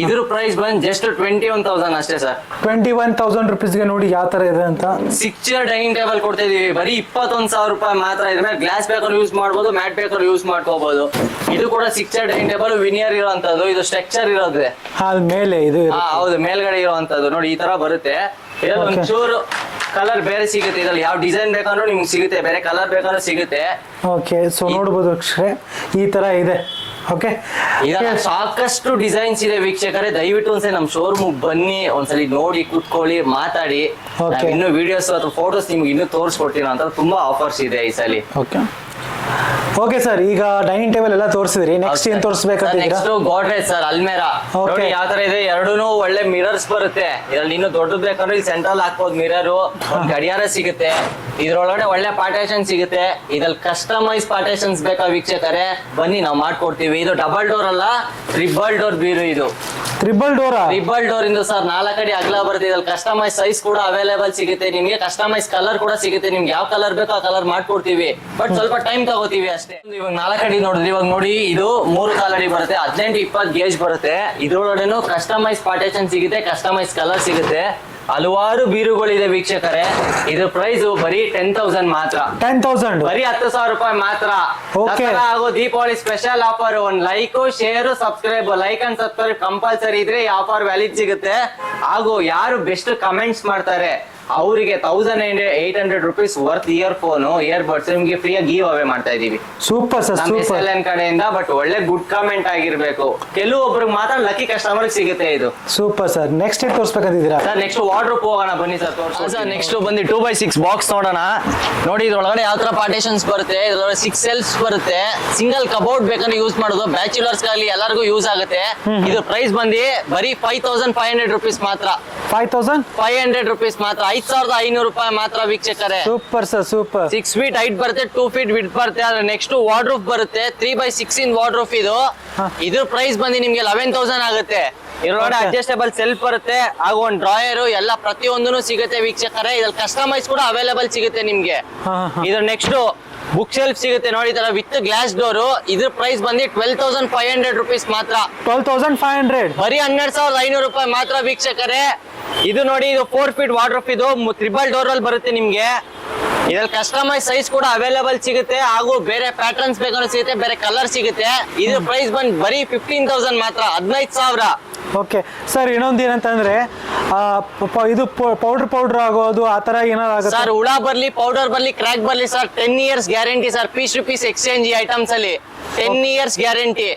ಇದ್ರ ಪ್ರೈಸ್ ಬಂದ್ ಜಸ್ಟ್ 21,000 ಅಷ್ಟೇ ಸರ್. 21,000 ರುಪೀಸ್ಗೆ ನೋಡಿ ಯಾವ ತರ ಇದೆ ಅಂತ. 6 ಚೇರ್ ಡೈನಿಂಗ್ ಟೇಬಲ್ ಕೊಡ್ತಾ ಇದೀವಿ ಬರೀ 21,000 ರೂಪಾಯಿ ಮಾತ್ರ. ಇದ್ರ ಮೇಲೆ ಗ್ಲಾಸ್ ಬೇಕಾದ್ರೂ ಯೂಸ್ ಮಾಡ್ಬೋದು, ಮ್ಯಾಟ್ ಬೇಕಾದ್ರೂ ಯೂಸ್ ಮಾಡ್ಕೋಬಹುದು. ಇದು ಕೂಡ 6 ಚೇರ್ ಡೈನಿಂಗ್ ಟೇಬಲ್ ವಿನಿಯರ್ ಇರೋಂಥದ್ದು. ಇದು ಸ್ಟ್ರಕ್ಚರ್ ಇರೋದು ಮೇಲೆ ಇದು ಹೌದು, ಮೇಲ್ಗಡೆ ಇರುವಂತದ್ದು ನೋಡಿ. ಈ ತರ ಬರುತ್ತೆ. ಇದ್ರಲ್ಲಿ ಒಂಚೂರು ಕಲರ್ ಬೇರೆ ಸಿಗುತ್ತೆ. ಇದ್ರಲ್ಲಿ ಯಾವ ಡಿಸೈನ್ ಬೇಕಾದ್ರೂ ನಿಮ್ಗೆ ಸಿಗುತ್ತೆ, ಬೇರೆ ಕಲರ್ ಬೇಕಾದ್ರೂ ಸಿಗುತ್ತೆ. ಓಕೆ, ಸೊ ನೋಡ್ಬೋದು ವೀಕ್ಷಕರೇ, ಈ ತರ ಇದೆ. ಓಕೆ, ಸಾಕಷ್ಟು ಡಿಸೈನ್ಸ್ ಇದೆ ವೀಕ್ಷಕರೇ. ದಯವಿಟ್ಟು ಒಂದ್ಸಲಿ ನಮ್ ಶೋರೂಮ್ ಬನ್ನಿ, ಒಂದ್ಸಲಿ ನೋಡಿ, ಕುತ್ಕೊಳ್ಳಿ, ಮಾತಾಡಿ. ಇನ್ನು ವಿಡಿಯೋಸ್ ಅಥವಾ ಫೋಟೋಸ್ ನಿಮ್ಗೆ ಇನ್ನೂ ತೋರಿಸ್ಕೊಡ್ತೀವಿ ಅಂತ. ತುಂಬಾ ಆಫರ್ಸ್ ಇದೆ ಈ ಸಲ. ಓಕೆ ಸರ್, ಈಗ ಡೈನಿಂಗ್ ಟೇಬಲ್ ಎಲ್ಲ ತೋರಿಸಿದ್ರಿ. ನೆಕ್ಸ್ಟ್ ಏನ್ ತೋರಿಸ್ಬೇಕಂತ? ನೆಕ್ಸ್ಟ್ ಗೋಡ್ರೇಜ್ ಸರ್, ಅಲ್ಮೇರಾ. ನೋಡಿ ಯಾವ ತರ ಇದೆ. ಎರಡೂನು ಒಳ್ಳೆ ಮಿರರ್ಸ್ ಬರುತ್ತೆ. ಇದ್ರಲ್ಲಿ ಇನ್ನು ದೊಡ್ಡದು ಬೇಕಂದ್ರೆ ಇಲ್ಲಿ ಸೆಂಟ್ರಲ್ ಹಾಕ್ಬೋದು ಮಿರರ್. ಗಡಿಯಾರ ಸಿಗುತ್ತೆ. ಇದ್ರೊಳಗಡೆ ಒಳ್ಳೆ ಪಾರ್ಟೇಷನ್ ಸಿಗುತ್ತೆ. ಇದ್ರಲ್ಲಿ ಕಸ್ಟಮೈಸ್ ಪಾರ್ಟೇಷನ್ಸ್ ಬೇಕಾ ವೀಕ್ಷಕರೇ, ಬನ್ನಿ ನಾವು ಮಾಡ್ಕೊಡ್ತೀವಿ. ಇದು ಡಬಲ್ ಡೋರ್ ಅಲ್ಲ, ಟ್ರಿಬಲ್ ಡೋರ್ ಬೀರು. ಇದು ಟ್ರಿಬಲ್ ಡೋರ್ ಇಂದು ಸರ್ 4 ಅಡಿ ಅಗಲ ಬರುತ್ತೆ. ಇದ್ರಲ್ಲಿ ಕಸ್ಟಮೈಸ್ ಸೈಜ್ ಕೂಡ ಅವೈಲೇಬಲ್ ಸಿಗುತ್ತೆ ನಿಮ್ಗೆ. ಕಸ್ಟಮೈಸ್ ಕಲರ್ ಕೂಡ ಸಿಗುತ್ತೆ. ನಿಮ್ಗೆ ಯಾವ ಕಲರ್ ಬೇಕೋ ಆ ಕಲರ್ ಮಾಡ್ಕೊಡ್ತೀವಿ. ಬಟ್ ಸ್ವಲ್ಪ ಟೈಮ್ ತಗೋತೀವಿ ಅಷ್ಟೇ. ಇವಾಗ 4 ಅಡಿ ನೋಡಿದ್ರಿ. ಇವಾಗ ನೋಡಿ ಇದು 3/4 ಅಡಿ ಬರುತ್ತೆ. 18-20 ಗೇಜ್ ಬರುತ್ತೆ. ಇದ್ರೊಳಗಡೆನು ಕಸ್ಟಮೈಸ್ ಪಾರ್ಟೇಷನ್ ಸಿಗುತ್ತೆ, ಕಸ್ಟಮೈಸ್ ಕಲರ್ ಸಿಗುತ್ತೆ. ಹಲವಾರು ಬೀರುಗಳಿದೆ ವೀಕ್ಷಕರೇ. ಇದ್ರ ಪ್ರೈಸ್ ಬರೀ 10,000 ಮಾತ್ರ. 10,000 ಬರೀ 10,000 ರೂಪಾಯಿ ಮಾತ್ರ. ಹಾಗೂ ದೀಪಾವಳಿ ಸ್ಪೆಷಲ್ ಆಫರ್. ಒಂದು like, share, subscribe. Like and subscribe compulsory ಇದ್ರೆ ಈ ಆಫರ್ ವ್ಯಾಲಿಡ್ ಸಿಗುತ್ತೆ. ಹಾಗೂ ಯಾರು ಬೆಸ್ಟ್ ಕಮೆಂಟ್ಸ್ ಮಾಡ್ತಾರೆ ಅವರಿಗೆ 1800 rupees worth year phone ear buds ನಿಮ್ಗೆ ಫ್ರೀ ಆಗಿ ಗಿವ್ ಅವೇ ಮಾಡ್ತಾ ಇದೀವಿ ಸೂಪರ್ ಸರ್, ನಮ್ಮ ಸೂಪರ್ SLN ಕಡೆಯಿಂದ. ಬಟ್ ಒಳ್ಳೆ ಗುಡ್ ಕಾಮೆಂಟ್ ಆಗಿರ್ಬೇಕು, ಕೆಲವೊಬ್ರಿಗೆ ಮಾತ್ರ ಲಕ್ಕಿ ಕಸ್ಟಮರ್ ಸಿಗುತ್ತೆ ಇದು. Super sir. ನೆಕ್ಸ್ಟ್ ಏನ್ ತೋರಿಸ್ಬೇಕಂತಿದ್ದೀರಾ? ಸರ್ ನೆಕ್ಸ್ಟ್ ವಾರ್ಡ್ರೋಬ್ ಹೋಗೋಣ ಬನ್ನಿ ಸರ್. ಸರ್ ನೆಕ್ಸ್ಟ್ ಬಂದು 2x6 ಬಾಕ್ಸ್ ನೋಡೋಣ. ನೋಡಿ ಇದ್ರೊಳಗಡೆ ಯಾವ ತರ ಪಾರ್ಟಿಷನ್ಸ್ ಬರುತ್ತೆ, ಇದ್ರೊಳಗಡೆ 6 ಸೆಲ್ಸ್ ಬರುತ್ತೆ. ಸಿಂಗಲ್ ಕಬೋರ್ಡ್ ಬೇಕಾದ್ರೆ ಯೂಸ್ ಮಾಡೋದು, ಬ್ಯಾಚುಲರ್ಸ್ ಗಾಲಿ ಎಲ್ಲರಿಗೂ ಯೂಸ್ ಆಗುತ್ತೆ. ಇದು ಪ್ರೈಸ್ ಬಂದು ಬರೀ 5500 rupees ಮಾತ್ರ. 5500 rupees ಮಾತ್ರ, 5500 ರೂಪಾಯಿ ಮಾತ್ರ ವೀಕ್ಷಕರೇ. Super sir, super. 6 feet height ಬರುತ್ತೆ, 2 feet ವಿಡ್ತ್ ಬರುತ್ತೆ. ಆದ್ರೆ ನೆಕ್ಸ್ಟ್ ವಾರ್ಡ್ರೋಬ್ ಬರುತ್ತೆ, 3x16 ವಾರ್ಡ್ರೋಬ್ ಇದು. ಇದ್ರ ಪ್ರೈಸ್ ಬಂದು ನಿಮ್ಗೆ 11000 ಆಗುತ್ತೆ. ಇದ್ರೊಳಗಡೆ ಅಡ್ಜಸ್ಟೇಬಲ್ ಸೆಲ್ಫ್ ಬರುತ್ತೆ, ಹಾಗೂ ಒಂದು ಡ್ರಾಯರ್ ಎಲ್ಲ ಪ್ರತಿಯೊಂದೂ ಸಿಗುತ್ತೆ ವೀಕ್ಷಕರೇ. ಇದ್ರಲ್ಲಿ ಕಸ್ಟಮೈಸ್ ಕೂಡ ಅವೈಲೇಬಲ್ ಸಿಗುತ್ತೆ ನಿಮ್ಗೆ. ಇದ್ರ ನೆಕ್ಸ್ಟ್ ಬುಕ್ ಶೆಲ್ಫ್ ಸಿಗುತ್ತೆ ನೋಡಿ, ಈ ತರ ವಿತ್ ಗ್ಲಾಸ್ ಡೋರ್. ಇದ್ರ ಪ್ರೈಸ್ ಬಂದು 12500 rupees ಮಾತ್ರ. 12500 ಬರೀ 12500 ರೂಪಾಯಿ ಮಾತ್ರ ವೀಕ್ಷಕರೇ. ಇದು ನೋಡಿ, ಇದು 4 feet ವಾರ್ಡ್ರೋಬ್, ಇದು ಟ್ರಿಬಲ್ ಡೋರ್ ಅಲ್ಲಿ ಬರುತ್ತೆ ನಿಮ್ಗೆ. ಇದ್ರಲ್ಲಿ ಕಸ್ಟಮೈಸ್ ಸೈಜ್ ಕೂಡ ಅವೈಲೇಬಲ್ ಸಿಗುತ್ತೆ, ಹಾಗೂ ಬೇರೆ ಪ್ಯಾಟರ್ನ್ಸ್ ಬೇಕಾದ್ರೂ ಸಿಗುತ್ತೆ, ಬೇರೆ ಕಲರ್ ಸಿಗುತ್ತೆ. ಇದ್ರ ಪ್ರೈಸ್ ಬಂದು ಬರೀ 15000 ಮಾತ್ರ, 15000. Okay sir. ಇನ್ನೊಂದು ಏನಂತಂದ್ರೆ ಇದು ಪೌಡರ್ ಆಗೋದು ಆ ತರ ಏನಾದ್ರು ಆಗುತ್ತೆ ಸರ್? ಹುಳ ಬರ್ಲಿ, ಪೌಡರ್ ಬರ್ಲಿ, ಕ್ರ್ಯಾಕ್ ಬರ್ಲಿ sir, 10 years guarantee sir. Piece to piece exchange ಈ ಐಟಮ್ಸ್ ಅಲ್ಲಿ 10 years guarantee.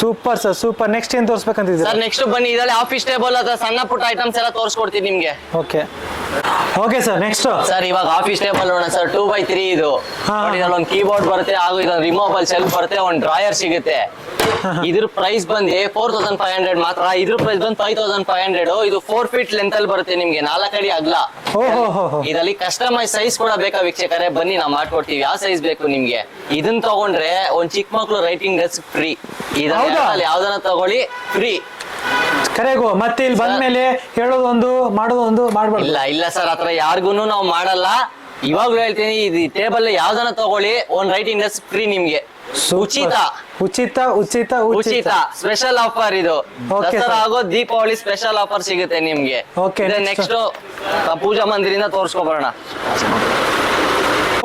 Super sir, super. Next ಏನ್ ತೋರಿಸ್ಬೇಕಂತಿದ್ದೀರಾ? ಸರ್ ನೆಕ್ಸ್ಟ್ ಬನ್ನಿ, ಇದರಲ್ಲಿ ಆಫೀಸ್ ಟೇಬಲ್ ಅಥವಾ ಸಣ್ಣ ಪುಟ್ಟ ಐಟಮ್ಸ್ ಎಲ್ಲ ತೋರಿಸ್ಕೊಡ್ತೀನಿ ನಿಮ್ಗೆ. Okay okay sir. Next sir ಇವಾಗ ಆಫೀಸ್ ಟೇಬಲ್ ನೋಡೋಣ ಸರ್. 2x3 ಇದು ನೋಡಿ, ಇದ್ರಲ್ಲಿ ಒಂದು ಕೀಬೋರ್ಡ್ ಬರುತ್ತೆ, ಹಾಗೂ ಇದೊಂದು ರಿಮೂವಬಲ್ ಸೆಲ್ಫ್ ಬರುತ್ತೆ, ಒಂದು ಡ್ರಾಯರ್ ಸಿಗುತ್ತೆ. ಇದ್ರ ಪ್ರೈಸ್ ಬಂದು 4500 ಮಾತ್ರ. ಇದ್ರ ಪ್ರೈಸ್ ಬಂದು 5500. ಇದು 4 feet ಲೆಂತ್ ಅಲ್ಲಿ ಬರುತ್ತೆ ನಿಮ್ಗೆ, 4 ಅಡಿ ಅಗಲ. ಇದರಲ್ಲಿ ಕಸ್ಟಮೈಸ್ ಸೈಜ್ ಕೂಡ ಬೇಕಾ ವೀಕ್ಷಕರೇ? ಬನ್ನಿ ನಾವು ಮಾಡ್ಕೊಡ್ತೀವಿ. ಯಾವ ಸೈಜ್ ಬೇಕು ನಿಮ್ಗೆ? ಇದನ್ನ ತಗೊಂಡ್ರೆ ಒಂದ್ ಚಿಕ್ಕ ಮಕ್ಳು ರೈಟಿಂಗ್ ಡೆಸ್ಕ್ ಫ್ರೀ. ಇದರಲ್ಲಿ ಯಾವ್ದನ್ನ ತಗೊಳ್ಳಿ, ಫ್ರೀ. ಕರೆಗೋ ಮತ್ತೆ ಇಲ್ಲಿ ಬಂದ್ಮೇಲೆ ಹೇಳೋದೊಂದು ಮಾಡೋದೊಂದು ಮಾಡ್ಬಾರ್ದು. ಇಲ್ಲ ಸರ್, ಆತರ ಯಾರಿಗೂನು ನಾವು ಮಾಡಲ್ಲ. ಇವಾಗ್ಲೂ ಹೇಳ್ತೀನಿ, ಇದು ಟೇಬಲ್ ಯಾವ್ದನ್ನ ತಗೊಳ್ಳಿ, ಒಂದ್ ರೈಟಿಂಗ್ ಡೆಸ್ಕ್ ಫ್ರೀ ನಿಮ್ಗೆ. ಉಚಿತ ಉಚಿತ ಉಚಿತ ಉಚಿತ ಸ್ಪೆಷಲ್ ಆಫರ್ ಇದು. ದಸರಾ ಆಗೋ ದೀಪಾವಳಿ ಸ್ಪೆಷಲ್ ಆಫರ್ ಸಿಗುತ್ತೆ ನಿಮ್ಗೆ. ನೆಕ್ಸ್ಟ್ ಪೂಜಾ ಮಂದಿರಿಂದ ತೋರ್ಸ್ಕೊಬರೋಣ.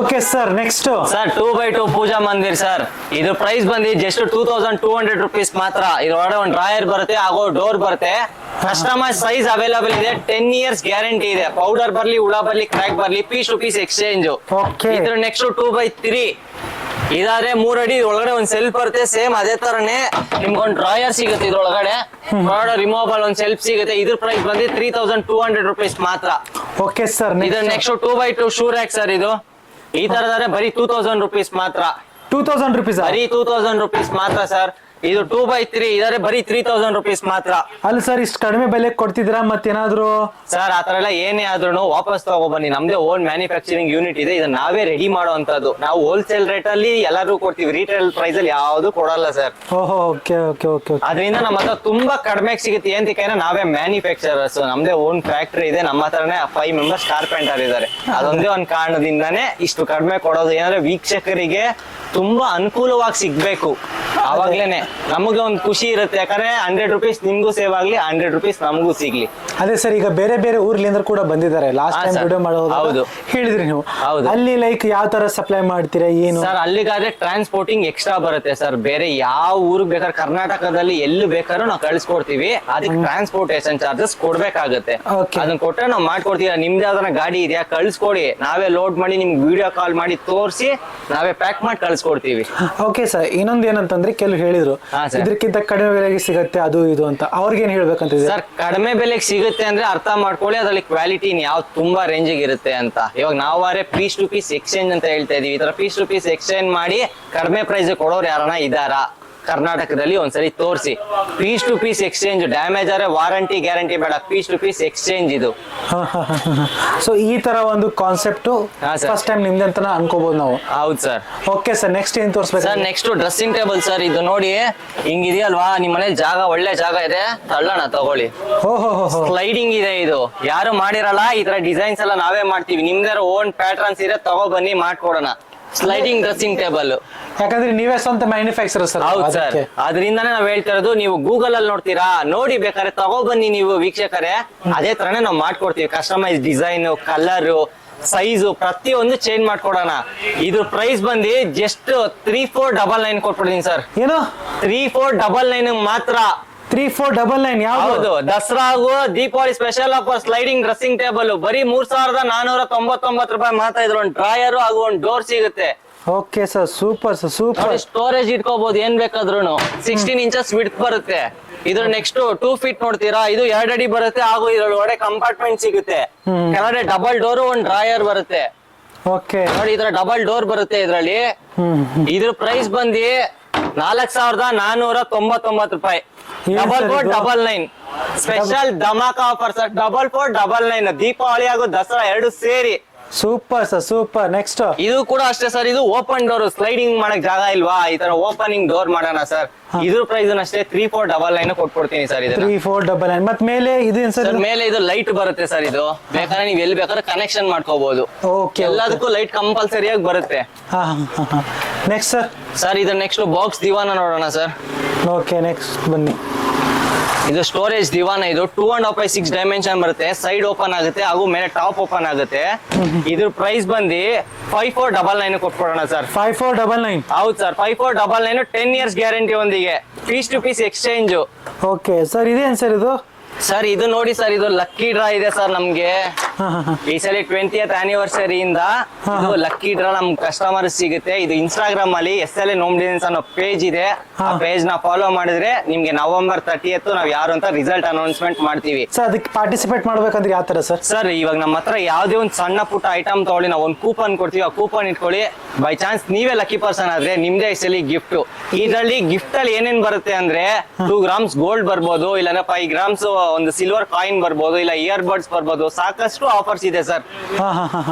Okay sir. Next sir 2x2 puja mandir sir. ಇದು ಪ್ರೈಸ್ ಬಂದು ಜಸ್ಟ್ 2200 rupees ಮಾತ್ರ. ಇದ್ರೊಳಗಡೆ ಒಂದು ಡ್ರಾಯರ್ ಬರುತ್ತೆ, ಹಾಗೂ ಡೋರ್ ಬರುತ್ತೆ. ಕಸ್ಟಮೈಸ್ ಸೈಜ್ ಅವೈಲೇಬಲ್ ಇದೆ, 10 years ಗ್ಯಾರಂಟಿ ಇದೆ. ಪೌಡರ್ ಬರ್ಲಿ, ಹುಳ ಬರ್ಲಿ, ಕ್ರ್ಯಾಕ್ ಬರ್ಲಿ, ಪೀಸ್ ಟು ಪೀಸ್ ಎಕ್ಸ್ಚೇಂಜ್. ಇದ್ರ ನೆಕ್ಸ್ಟ್ 2x3 ಇದಾದ್ರೆ 3 ಅಡಿ. ಒಳಗಡೆ ಒಂದ್ ಸೆಲ್ಫ್ ಬರುತ್ತೆ, ಸೇಮ್ ಅದೇ ತರನೇ ನಿಮ್ಗೊಂದು ಡ್ರಾಯರ್ ಸಿಗುತ್ತೆ. ಇದ್ರೊಳಗಡೆ ರಿಮೂವಬಲ್ ಒಂದ್ ಸೆಲ್ಫ್ ಸಿಗುತ್ತೆ. ಇದ್ರ ಪ್ರೈಸ್ ಬಂದು 3200 rupees ಮಾತ್ರ. Okay sir. ಇದ್ರ next 2x2 shoe rack sir. ಇದು ಈ ತರದಾರೆ ಬರೀ 2000 rupees ಮಾತ್ರ. 2000 rupees ಬರೀ 2000 rupees ಮಾತ್ರ ಸರ್. ಇದು 2x3 ಇದಾರೆ ಬರೀ 3000 rupees ಮಾತ್ರ. ಅಲ್ಲಿ ಸರ್ ಇಷ್ಟು ಕಡಿಮೆ ಬೆಲೆ ಕೊಡ್ತಿದ್ರಾ? ಮತ್ತೇನಾದ್ರು ಸರ್ ಆತರ ಎಲ್ಲ ಏನೇ ಆದ್ರೂ ವಾಪಸ್ ತಗೊಬನ್ನಿ. ನಮ್ದೇ ಓನ್ ಮ್ಯಾನುಫ್ಯಾಕ್ಚರಿಂಗ್ ಯೂನಿಟ್ ಇದೆ, ಇದನ್ನ ನಾವೇ ರೆಡಿ ಮಾಡುವಂತದ್ದು. ನಾವು ಹೋಲ್ಸೇಲ್ ರೇಟ್ ಅಲ್ಲಿ ಎಲ್ಲರಿಗೂ ಕೊಡ್ತೀವಿ, ರಿಟೇಲ್ ಪ್ರೈಸ್ ಅಲ್ಲಿ ಯಾವ್ದು ಕೊಡಲ್ಲ ಸರ್. ಓಹೋ, ಓಕೆ ಓಕೆ ಓಕೆ. ಅದರಿಂದ ನಮ್ಮ ಹತ್ರ ತುಂಬಾ ಕಡಿಮೆ ಸಿಗುತ್ತೆ. ಏನಂತಕ್ಕೆ ನಾವೇ ಮ್ಯಾನುಫ್ಯಾಕ್ಚರರ್ಸ್, ನಮ್ದೇ ಓನ್ ಫ್ಯಾಕ್ಟರಿ ಇದೆ. ನಮ್ಮ ಹತ್ರನೇ 5 members ಕಾರ್ಪೆಂಟರ್ ಇದಾರೆ. ಅದೊಂದೇ ಒಂದ್ ಕಾರಣದಿಂದಾನೇ ಇಷ್ಟು ಕಡಿಮೆ ಕೊಡೋದು. ಏನಂದ್ರೆ ವೀಕ್ಷಕರಿಗೆ ತುಂಬಾ ಅನುಕೂಲವಾಗಿ ಸಿಗ್ಬೇಕು, ಅವಾಗ್ಲೇನೆ ನಮಗೆ ಒಂದು ಖುಷಿ ಇರುತ್ತೆ. ಯಾಕಂದ್ರೆ 100 rupees ನಿಮ್ಗೂ ಸೇವ್ ಆಗ್ಲಿ, 100 rupees ನಮಗೂ ಸಿಗ್ಲಿ. ಅದೇ ಸರ್, ಈಗ ಬೇರೆ ಬೇರೆ ಊರ್ಲಿಂದ ಕೂಡ ಬಂದಿದ್ದಾರೆ. ಲಾಸ್ಟ್ ಟೈಮ್ ವಿಡಿಯೋ ಮಾಡೋದು ಹೇಳಿದ್ರಿ ನೀವು. ಅಲ್ಲಿ ಲೈಕ್ ಯಾವ ತರ ಸಪ್ಲೈ ಮಾಡ್ತೀರಾ ಏನು ಸರ್? ಅಲ್ಲಿಗಾದ್ರೆ ಟ್ರಾನ್ಸ್ಪೋರ್ಟಿಂಗ್ ಎಕ್ಸ್ಟ್ರಾ ಬರುತ್ತೆ ಸರ್. ಬೇರೆ ಯಾವ ಊರಿಗೆ ಬೇಕಾದ್ರೆ ಕರ್ನಾಟಕದಲ್ಲಿ ಎಲ್ಲಿ ಬೇಕಾದ್ರೂ ನಾವು ಕಳಿಸ್ಕೊಡ್ತೀವಿ. ಅದಕ್ಕೆ ಟ್ರಾನ್ಸ್ಪೋರ್ಟೇಷನ್ ಚಾರ್ಜಸ್ ಕೊಡ್ಬೇಕಾಗುತ್ತೆ. ಅದನ್ನ ಕೊಟ್ರೆ ನಾವು ಮಾಡ್ಕೊಡ್ತೀವಿ. ನಿಮ್ದು ಯಾವ್ದಾರ ಗಾಡಿ ಇದೆಯಾ ಕಳ್ಸ್ಕೊಡಿ, ನಾವೇ ಲೋಡ್ ಮಾಡಿ ನಿಮ್ಗೆ ವಿಡಿಯೋ ಕಾಲ್ ಮಾಡಿ ತೋರಿಸಿ ನಾವೇ ಪ್ಯಾಕ್ ಮಾಡಿ ಕಳ್ಸ್ಕೊಡ್ತೀವಿ. Okay sir. ಇನ್ನೊಂದು ಏನಂತಂದ್ರೆ ಕೆಲವು ಹೇಳಿದ್ರು ಇದಕ್ಕಿಂತ ಕಡಿಮೆ ಬೆಲೆಗೆ ಸಿಗುತ್ತೆ ಅದು ಇದು ಅಂತ. ಅವ್ರಿಗೇನ್ ಹೇಳ್ಬೇಕಂತ ಸರ್? ಕಡಿಮೆ ಬೆಲೆಗೆ ಸಿಗುತ್ತೆ ಅಂದ್ರೆ ಅರ್ಥ ಮಾಡ್ಕೊಳ್ಳಿ, ಅದ್ರಲ್ಲಿ ಕ್ವಾಲಿಟಿ ಯಾವ್ದು ತುಂಬಾ ರೇಂಜಿಗೆ ಇರುತ್ತೆ ಅಂತ. ಇವಾಗ ನಾವಾರೆ ಪೀಸ್ ಟು ಪೀಸ್ ಎಕ್ಸ್ಚೇಂಜ್ ಅಂತ ಹೇಳ್ತಾ ಇದೀವಿ. ಈ ತರ ಪೀಸ್ ಟು ಪೀಸ್ ಎಕ್ಸ್ಚೇಂಜ್ ಮಾಡಿ ಕಡಿಮೆ ಪ್ರೈಸ್ ಕೊಡೋರು ಯಾರನ್ನ ಇದಾರಾ ಕರ್ನಾಟಕದಲ್ಲಿ? ಒಂದ್ಸರಿ ತೋರಿಸಿ. Piece to piece exchange, damage ಆದ್ರೆ ವಾರಂಟಿ ಗ್ಯಾರಂಟಿ ಬೇಡ, ಪೀಸ್ ಟು ಪೀಸ್ ಎಕ್ಸ್ಚೇಂಜ್ ಇದು. ಸೊ ಈ ತರ ಒಂದು ಕಾನ್ಸೆಪ್ಟ್ ಫಸ್ಟ್ ಟೈಮ್ ನಿಮ್ದೆ ಅಂತ ಅನ್ಕೋಬಹುದು ನಾವು. ಹೌದು ಸರ್. Okay sir. ನೆಕ್ಸ್ಟ್ ಏನ್ ತೋರಿಸ್ಬೇಕು sir? Next dressing table sir. ಇದು ನೋಡಿ ಹಿಂಗಿದೆಯಲ್ವಾ, ನಿಮ್ ಮನೇಲಿ ಜಾಗ ಒಳ್ಳೆ ಜಾಗ ಇದೆ, ತಳ್ಳೋಣ ತಗೊಳ್ಳಿ. ಸ್ಲೈಡಿಂಗ್ ಇದೆ, ಇದು ಯಾರು ಮಾಡಿರಲ್ಲ. ಈ ತರ ಡಿಸೈನ್ಸ್ ಎಲ್ಲ ನಾವೇ ಮಾಡ್ತೀವಿ. ನಿಮ್ದೇ ಓನ್ ಪ್ಯಾಟರ್ನ್ಸ್ ಇದೆ, ತಗೋ ಬನ್ನಿ ಮಾಡ್ಕೊಡೋಣ. Sliding dressing table. ಯಾಕಂದ್ರೆ ನೀವೇ ಸ್ವಂತ ಮ್ಯಾನುಫ್ಯಾಕ್ಚರ್ ಸರ್. ಹೌದು ಸರ್, ಅದರಿಂದಾನೇ ನಾವ್ ಹೇಳ್ತಾ ಇರೋದು. ನೀವು ಗೂಗಲ್ ಅಲ್ಲಿ ನೋಡ್ತೀರಾ, ನೋಡಿ ಬೇಕಾದ್ರೆ ತಗೋ ಬನ್ನಿ ನೀವು ವೀಕ್ಷಕರೇ. ಅದೇ ತರನೇ ನಾವು ಮಾಡ್ಕೊಡ್ತೀವಿ. ಕಸ್ಟಮೈಸ್ ಡಿಸೈನ್, ಕಲರ್, ಸೈಜು ಪ್ರತಿಯೊಂದು ಚೇಂಜ್ ಮಾಡ್ಕೊಡೋಣ. ಇದ್ರ ಪ್ರೈಸ್ ಬಂದು ಜಸ್ಟ್ 3499 ಕೊಟ್ಬಿಡ್ತೀನಿ ಸರ್. ಏನು 3499 ಮಾತ್ರ. 3499 ಯಾವ್ದು? ಹೌದು, ದಸರಾಗೂ Deepavali special offer sliding dressing table ಬರೀ 3499 ರೂಪಾಯಿ ಮಾತ್ರ. ಇದ್ರ ಒಂದು ಡ್ರಾಯರ್ ಹಾಗೂ ಒಂದು ಡೋರ್ ಸಿಗುತ್ತೆ. Okay sir, super sir, super. Storage ಇಟ್ಕೋಬಹುದು ಏನ್ ಬೇಕಾದ್ರೂ. 16 ಇಂಚಸ್ ವಿಡ್ತ್ ಬರುತ್ತೆ. ಇದ್ರ ನೆಕ್ಸ್ಟ್ 2 ಫೀಟ್ ನೋಡ್ತೀರಾ, ಇದು 2 ಅಡಿ ಬರುತ್ತೆ. ಹಾಗೂ ಇದ್ರೊಳಗಡೆ ಕಂಪಾರ್ಟ್ಮೆಂಟ್ ಸಿಗುತ್ತೆ. ಕೆಳಗಡೆ ಡಬಲ್ ಡೋರ್ ಒಂದ್ ಡ್ರಾಯರ್ ಬರುತ್ತೆ. ಓಕೆ ನೋಡಿ, ಇದ್ರ ಡಬಲ್ ಡೋರ್ ಬರುತ್ತೆ ಇದ್ರಲ್ಲಿ. ಇದ್ರ ಪ್ರೈಸ್ ಬಂದಿ 4499 ರೂಪಾಯಿ. ಏನ್ sir 4499 special dhamaka offer sir. 4499 Deepavali ಹಾಗೂ ದಸರಾ 2 ಸೇರಿ. Super sir, super. ನೆಕ್ಸ್ಟ್ ಇದು ಕೂಡ ಅಷ್ಟೇ ಸರ್, ಇದು ಓಪನ್ ಡೋರ್. ಸ್ಲೈಡಿಂಗ್ ಮಾಡಕ್ ಜಾಗ ಇಲ್ವಾ, ಈ ತರ ಓಪನಿಂಗ್ ಡೋರ್ ಮಾಡೋಣ ಸರ್. ಇದ್ರ ಪ್ರೈಸ್ ಅಷ್ಟೇ 3499 ಕೊಟ್ಕೊಡ್ತೀನಿ ಸರ್. ಇದನ್ನ 3499. ಮತ್ ಮೇಲೆ ಇದೇನ್ ಸರ್? ಸರ್ ಮೇಲೆ ಇದು ಲೈಟ್ ಬರುತ್ತೆ ಸರ್. ಇದು ಬೇಕಾದ್ರೆ ನೀವು ಎಲ್ಲಿ ಬೇಕಾದ್ರೆ ಕನೆಕ್ಷನ್ ಮಾಡ್ಕೋಬಹುದು. ಓಕೆ, ಎಲ್ಲದಕ್ಕೂ ಲೈಟ್ ಕಂಪಲ್ಸರಿ ಆಗಿ ಬರುತ್ತೆ. Next sir? ಸರ್ ಇದು ನೆಕ್ಸ್ಟ್ ಬಾಕ್ಸ್ ದಿವಾನ ನೋಡೋಣ ಸರ್. ಓಕೆ, ನೆಕ್ಸ್ಟ್ ಬನ್ನಿ. ಇದು ಸ್ಟೋರೇಜ್ ದಿವಾನ. ಇದು 2.5 by 6 ಡೈಮೆನ್ಷನ್ ಬರುತ್ತೆ. ಸೈಡ್ ಓಪನ್ ಆಗುತ್ತೆ ಹಾಗೂ ಮೇಲೆ ಟಾಪ್ ಓಪನ್ ಆಗುತ್ತೆ. ಇದ್ರ ಪ್ರೈಸ್ ಬಂದಿ 5499 ಕೊಟ್ಕೊಡೋಣ ಸರ್. 5499. ಹೌದು ಸರ್, 5499 10 years ಗ್ಯಾರಂಟಿ ಒಂದಿಗೆ. Piece to piece exchange. Okay sir, ಇದೇನ್ ಸರ್ ಇದು? ಸರ್ ಇದು ನೋಡಿ ಸರ್, ಇದು ಲಕ್ಕಿ ಡ್ರಾ ಇದೆ ಸರ್ ನಮ್ಗೆ. ಈ ಸಲ 20th anniversary ಇಂದ ಇದು ಲಕ್ಕಿ ಡ್ರಾ ನಮ್ ಕಸ್ಟಮರ್ ಸಿಗುತ್ತೆ. ಇದು ಇನ್ಸ್ಟಾಗ್ರಾಮ್ ಅಲ್ಲಿ SLN ಹೋಮ್ ಡಿಸೈನ್ಸ್ ಅನ್ನೋ ಪೇಜ್ ಇದೆ. ಆ ಪೇಜ್ ನ ಫಾಲೋ ಮಾಡಿದ್ರೆ ನಿಮ್ಗೆ November 30th ನಾವ್ ಯಾರು ಅಂತ ರಿಸಲ್ಟ್ ಅನೌನ್ಸ್ಮೆಂಟ್ ಮಾಡ್ತೀವಿ. ಸರ್ ಅದಕ್ಕೆ ಪಾರ್ಟಿಸಿಪೇಟ್ ಮಾಡ್ಬೇಕಂದ್ರೆ ಯಾವ ತರ ಸರ್? ಸರ್ ಇವಾಗ ನಮ್ಮ ಹತ್ರ ಯಾವ್ದೇ ಒಂದು ಸಣ್ಣ ಪುಟ್ಟ ಐಟಮ್ ತಗೊಳ್ಳಿ, ನಾವು ಒಂದು ಕೂಪನ್ ಕೊಡ್ತೀವಿ. ಆ ಕೂಪನ್ ಇಟ್ಕೊಳ್ಳಿ. ಬೈ ಚಾನ್ಸ್ ನೀವೇ ಲಕ್ಕಿ ಪರ್ಸನ್ ಆದ್ರೆ ನಿಮ್ದೇ ಈ ಸಲ ಗಿಫ್ಟ್. ಇದರಲ್ಲಿ ಗಿಫ್ಟ್ ಅಲ್ಲಿ ಏನೇನ್ ಬರುತ್ತೆ ಅಂದ್ರೆ 2 grams ಗೋಲ್ಡ್ ಬರ್ಬೋದು, ಇಲ್ಲ 5 grams ಒಂದು ಸಿಲ್ವರ್ ಕಾಯಿನ್ ಬರ್ಬೋದು, ಇಲ್ಲ ಇಯರ್ ಬಡ್ಸ್ ಬರ್ಬೋದು. ಸಾಕಷ್ಟು ಆಫರ್ಸ್ ಇದೆ ಸರ್.